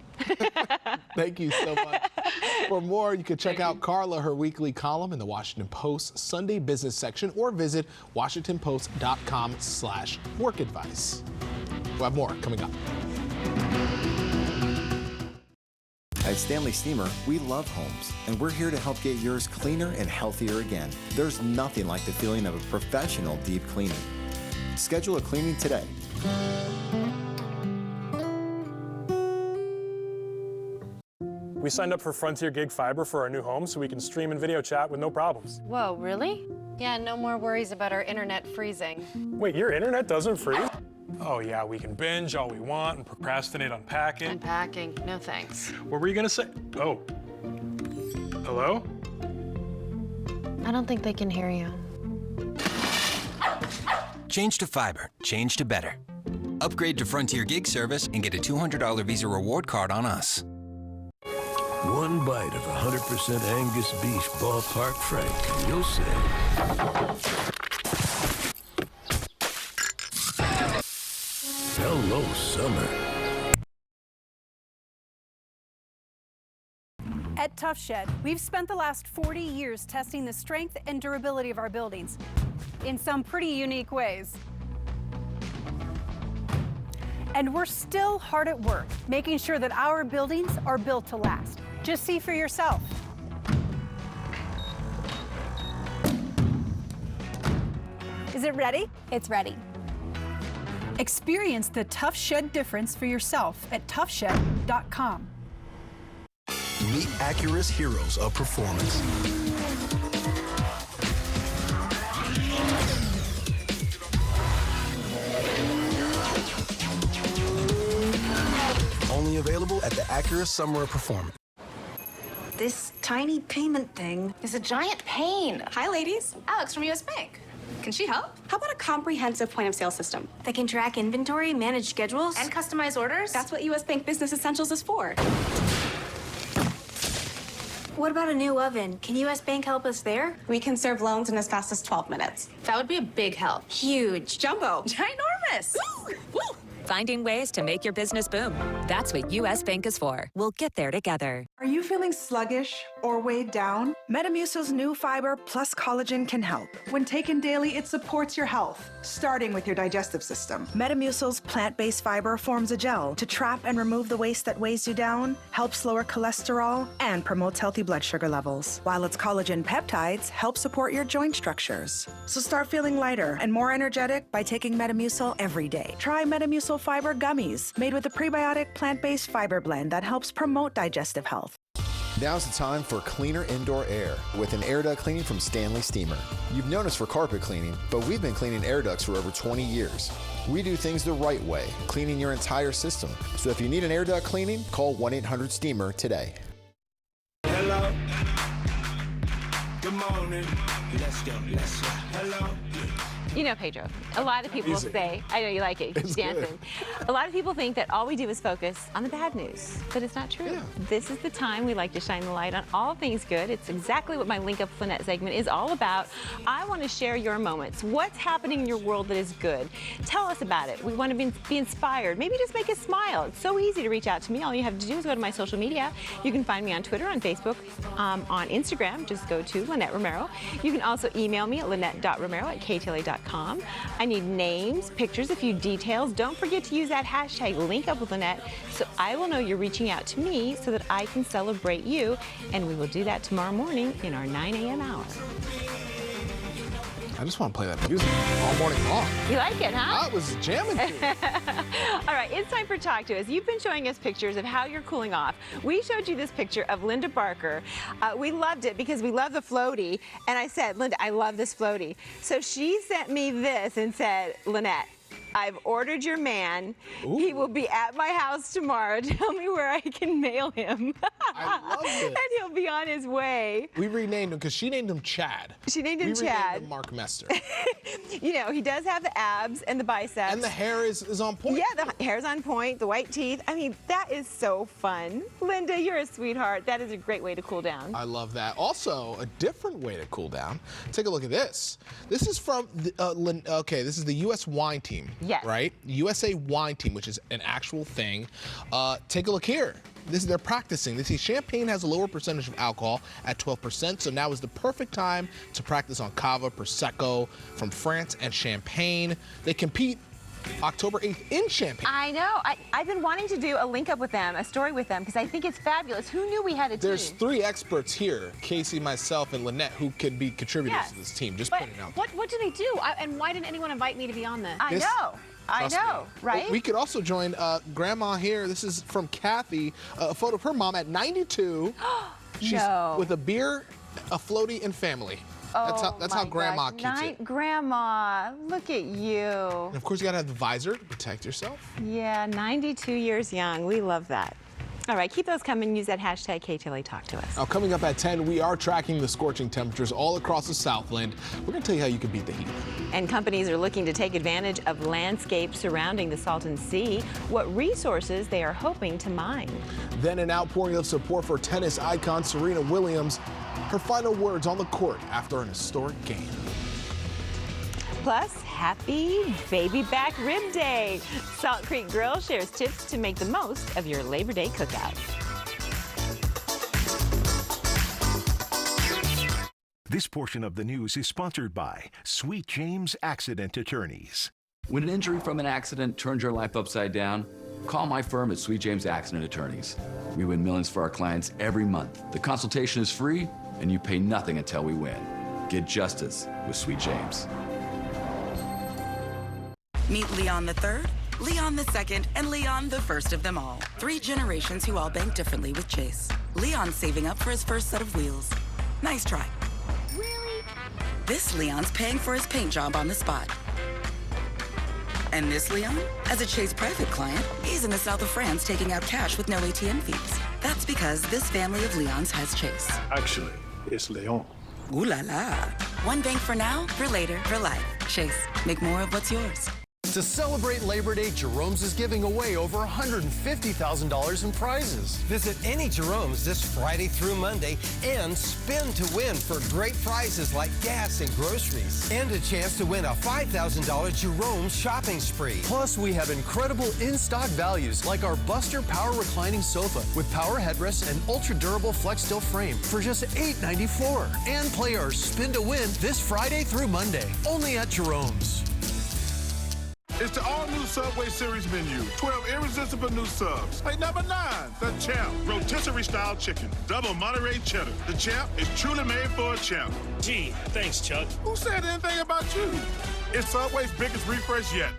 Thank you so much. For more, you can check out Carla, her weekly column in the Washington Post Sunday business section, or visit washingtonpost.com/work advice. We'll have more coming up. At Stanley Steamer, we love homes, and we're here to help get yours cleaner and healthier again. There's nothing like the feeling of a professional deep cleaning. Schedule a cleaning today. We signed up for Frontier Gig Fiber for our new home so we can stream and video chat with no problems. Whoa, really? Yeah, no more worries about our internet freezing. Wait, your internet doesn't freeze? Oh yeah, we can binge all we want and procrastinate on packing. Unpacking, no thanks. What were you gonna say? Oh. Hello? I don't think they can hear you. Change to fiber, change to better. Upgrade to Frontier Gig service and get a $200 Visa reward card on us. One bite of 100% Angus beef ballpark frank, and you'll say, hello, summer. At Tough Shed, we've spent the last 40 years testing the strength and durability of our buildings in some pretty unique ways. And we're still hard at work, making sure that our buildings are built to last. Just see for yourself. Is it ready? It's ready. Experience the Tough Shed difference for yourself at toughshed.com. Meet Acura's heroes of performance. Only available at the Acura Summer of Performance. This tiny payment thing is a giant pain. Hi, ladies. Alex from US Bank. Can she help? How about a comprehensive point-of-sale system That can track inventory, manage schedules, and customize orders? That's what US Bank Business Essentials is for. What about a new oven? Can US Bank help us there? We can serve loans in as fast as 12 minutes. That would be a big help. Huge. Jumbo. Ginormous. Ooh. finding ways to make your business boom. That's what U.S. Bank is for. We'll get there together. Are you feeling sluggish or weighed down? Metamucil's new fiber plus collagen can help. When taken daily, it supports your health, starting with your digestive system. Metamucil's plant-based fiber forms a gel to trap and remove the waste that weighs you down, helps lower cholesterol, and promotes healthy blood sugar levels, while its collagen peptides help support your joint structures. So start feeling lighter and more energetic by taking Metamucil every day. Try Metamucil Fiber Gummies, made with a prebiotic plant-based fiber blend that helps promote digestive health. Now's the time for cleaner indoor air with an air duct cleaning from Stanley Steamer. You've known us for carpet cleaning, but we've been cleaning air ducts for over 20 years. We do things the right way, cleaning your entire system. So if you need an air duct cleaning, call 1-800-STEAMER today. Hello. Good morning. Let's go. Hello. You know, Pedro, a lot of people say, I know you like it, It's dancing. good. A lot of people think that all we do is focus on the bad news, but it's not true. Yeah. This is the time we like to shine the light on all things good. It's exactly what my Link Up with Lynette segment is all about. I want to share your moments. What's happening in your world that is good? Tell us about it. We want to be inspired. Maybe just make us smile. It's so easy to reach out to me. All you have to do is go to my social media. You can find me on Twitter, on Facebook, on Instagram. Just go to Lynette Romero. You can also email me at lynette.romero@ktla.com. I need names, pictures, a few details. Don't forget to use that hashtag #LinkUpWithLynette so I will know you're reaching out to me so that I can celebrate you. And we will do that tomorrow morning in our 9 a.m. hour. I just want to play that music all morning long. You like it, huh? I was jamming to it. All right, it's time for Talk to Us. You've been showing us pictures of how you're cooling off. We showed you this picture of Linda Barker. We loved it because we love the floaty. And I said, Linda, I love this floaty. So she sent me this and said, Lynette, I've ordered your man. Ooh. He will be at my house tomorrow. Tell me where I can mail him. I love it. And he'll be on his way. We renamed him because she named him Chad. She named him we Chad. Renamed him Mark Mester. You know, he does have the abs and the biceps. And the hair is on point. Yeah, the hair's on point, the white teeth. I mean, that is so fun. Linda, you're a sweetheart. That is a great way to cool down. I love that. Also, a different way to cool down. Take a look at this. This is from, this is the U.S. wine team. Yes. Right? USA wine team, which is an actual thing. Take a look here. They're practicing. They see champagne has a lower percentage of alcohol at 12%, so now is the perfect time to practice on Cava, Prosecco from France and Champagne. They compete October 8th in Champagne. I know. I've been wanting to do a link up with them, a story with them, because I think it's fabulous. Who knew we had a team? There's 3 experts here, Casey, myself, and Lynette, who could be contributors to this team. Just putting it out there. What do they do? And why didn't anyone invite me to be on this? I know, right? We could also join Grandma here. This is from Kathy, a photo of her mom at 92. She's with a beer, a floaty, and family. That's how Grandma keeps it. Grandma, look at you. And of course, you gotta have the visor to protect yourself. Yeah, 92 years young. We love that. All right, keep those coming. Use that hashtag KTLA Talk to Us. Now, coming up at 10, we are tracking the scorching temperatures all across the Southland. We're going to tell you how you can beat the heat. And companies are looking to take advantage of landscapes surrounding the Salton Sea, what resources they are hoping to mine. Then an outpouring of support for tennis icon Serena Williams. Her final words on the court after an historic game. Plus, happy Baby Back Rib Day. Salt Creek Grill shares tips to make the most of your Labor Day cookout. This portion of the news is sponsored by Sweet James Accident Attorneys. When an injury from an accident turns your life upside down, call my firm at Sweet James Accident Attorneys. We win millions for our clients every month. The consultation is free, and you pay nothing until we win. Get justice with Sweet James. Meet Leon the Third, Leon the Second, and Leon the First of them all. 3 generations who all bank differently with Chase. Leon's saving up for his first set of wheels. Nice try. Really? This Leon's paying for his paint job on the spot. And this Leon, as a Chase private client, he's in the south of France taking out cash with no ATM fees. That's because this family of Leons has Chase. Actually, it's Leon. Ooh la la. One bank for now, for later, for life. Chase, make more of what's yours. To celebrate Labor Day, Jerome's is giving away over $150,000 in prizes. Visit any Jerome's this Friday through Monday and spin to win for great prizes like gas and groceries. And a chance to win a $5,000 Jerome's shopping spree. Plus, we have incredible in-stock values like our Buster Power Reclining Sofa with power headrest and ultra-durable flex steel frame for just $8.94. And play our spin to win this Friday through Monday, only at Jerome's. It's the all-new Subway Series menu. 12 irresistible new subs. Like number 9, the Champ. Rotisserie-style chicken. Double Monterey cheddar. The Champ is truly made for a champ. Gee, thanks, Chuck. Who said anything about you? It's Subway's biggest refresh yet.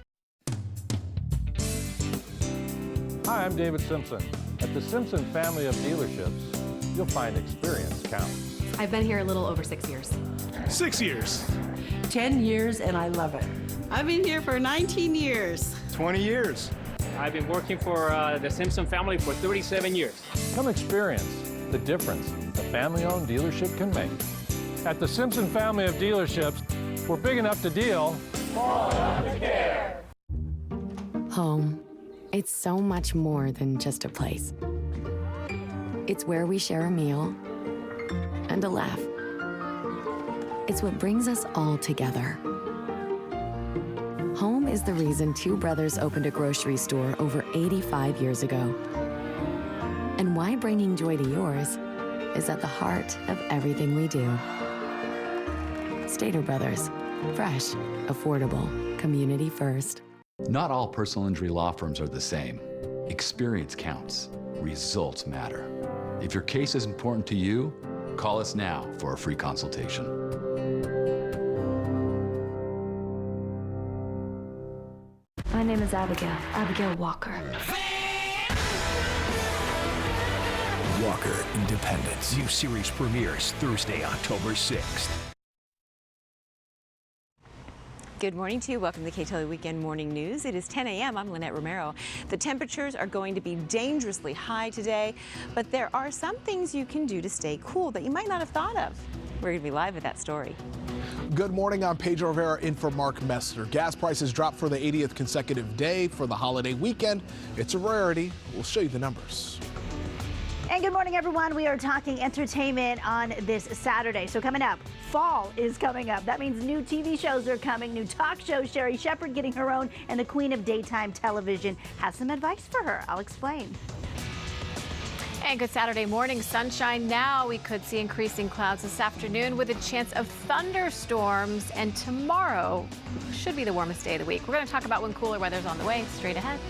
Hi, I'm David Simpson. At the Simpson family of dealerships, you'll find experience counts. I've been here a little over 6 years. 6 years. 10 years, and I love it. I've been here for 19 years. 20 years. I've been working for the Simpson family for 37 years. Come experience the difference a family-owned dealership can make. At the Simpson family of dealerships, we're big enough to deal, small enough to care. Home. It's so much more than just a place. It's where we share a meal and a laugh. It's what brings us all together. Home is the reason two brothers opened a grocery store over 85 years ago. And why bringing joy to yours is at the heart of everything we do. Stater Brothers. Fresh, affordable, community first. Not all personal injury law firms are the same. Experience counts. Results matter. If your case is important to you, call us now for a free consultation. My name is Abigail Walker. Walker Independence. New series premieres Thursday, October 6th. Good morning to you. Welcome to the Ktla Weekend Morning News. It is 10 a.m. I'm Lynette Romero. The temperatures are going to be dangerously high today, but there are some things you can do to stay cool that you might not have thought of. We're going to be live with that story. Good morning. I'm Pedro Rivera in for Mark Mester. Gas prices dropped for the 80th consecutive day for the holiday weekend. It's a rarity. We'll show you the numbers. And good morning, everyone. We are talking entertainment on this Saturday. So coming up, fall is coming up. That means new TV shows are coming, new talk shows. Sherry Shepherd getting her own, and the queen of daytime television has some advice for her. I'll explain. And good Saturday morning. Sunshine now. We could see increasing clouds this afternoon with a chance of thunderstorms. And tomorrow should be the warmest day of the week. We're going to talk about when cooler weather's on the way straight ahead.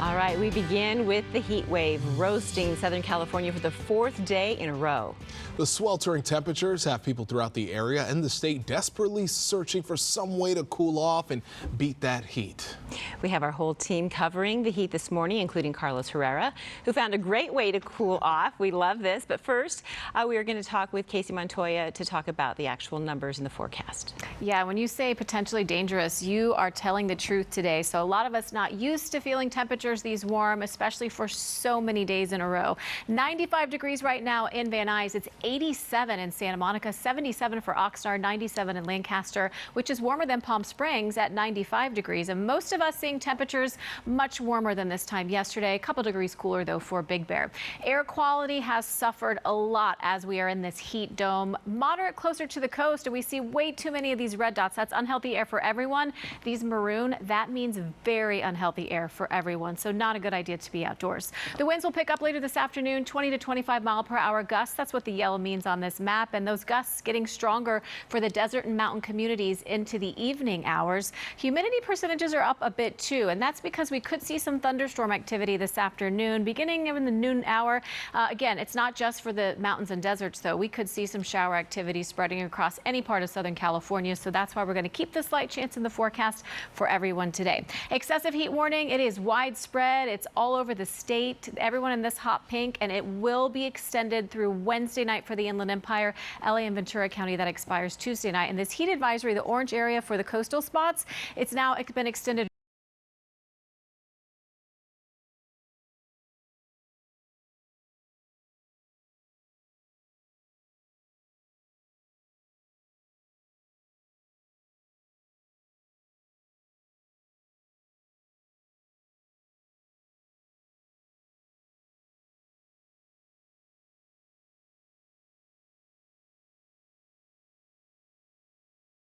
All right, we begin with the heat wave roasting Southern California for the 4th day in a row. The sweltering temperatures have people throughout the area and the state desperately searching for some way to cool off and beat that heat. We have our whole team covering the heat this morning, including Carlos Herrera, who found a great way to cool off. We love this. But first, we are going to talk with Casey Montoya to talk about the actual numbers in the forecast. Yeah, when you say potentially dangerous, you are telling the truth today. So a lot of us not used to feeling temperatures these warm, especially for so many days in a row. 95 degrees right now in Van Nuys. It's 87 in Santa Monica, 77 for Oxnard, 97 in Lancaster, which is warmer than Palm Springs at 95 degrees. And most of us seeing temperatures much warmer than this time yesterday. A couple degrees cooler, though, for Big Bear. Air quality has suffered a lot as we are in this heat dome. Moderate closer to the coast, and we see way too many of these red dots. That's unhealthy air for everyone. These maroon, that means very unhealthy air for everyone. So not a good idea to be outdoors. The winds will pick up later this afternoon, 20 to 25 mile per hour gusts. That's what the yellow means on this map. And those gusts getting stronger for the desert and mountain communities into the evening hours. Humidity percentages are up a bit too, and that's because we could see some thunderstorm activity this afternoon, beginning in the noon hour. Again, it's not just for the mountains and deserts, though. We could see some shower activity spreading across any part of Southern California, so that's why we're going to keep the slight chance in the forecast for everyone today. Excessive heat warning, it is widespread. It's all over the state. Everyone in this hot pink, and it will be extended through Wednesday night for the Inland Empire, LA and Ventura County. That expires Tuesday night. And this heat advisory, the orange area for the coastal spots, it's now been extended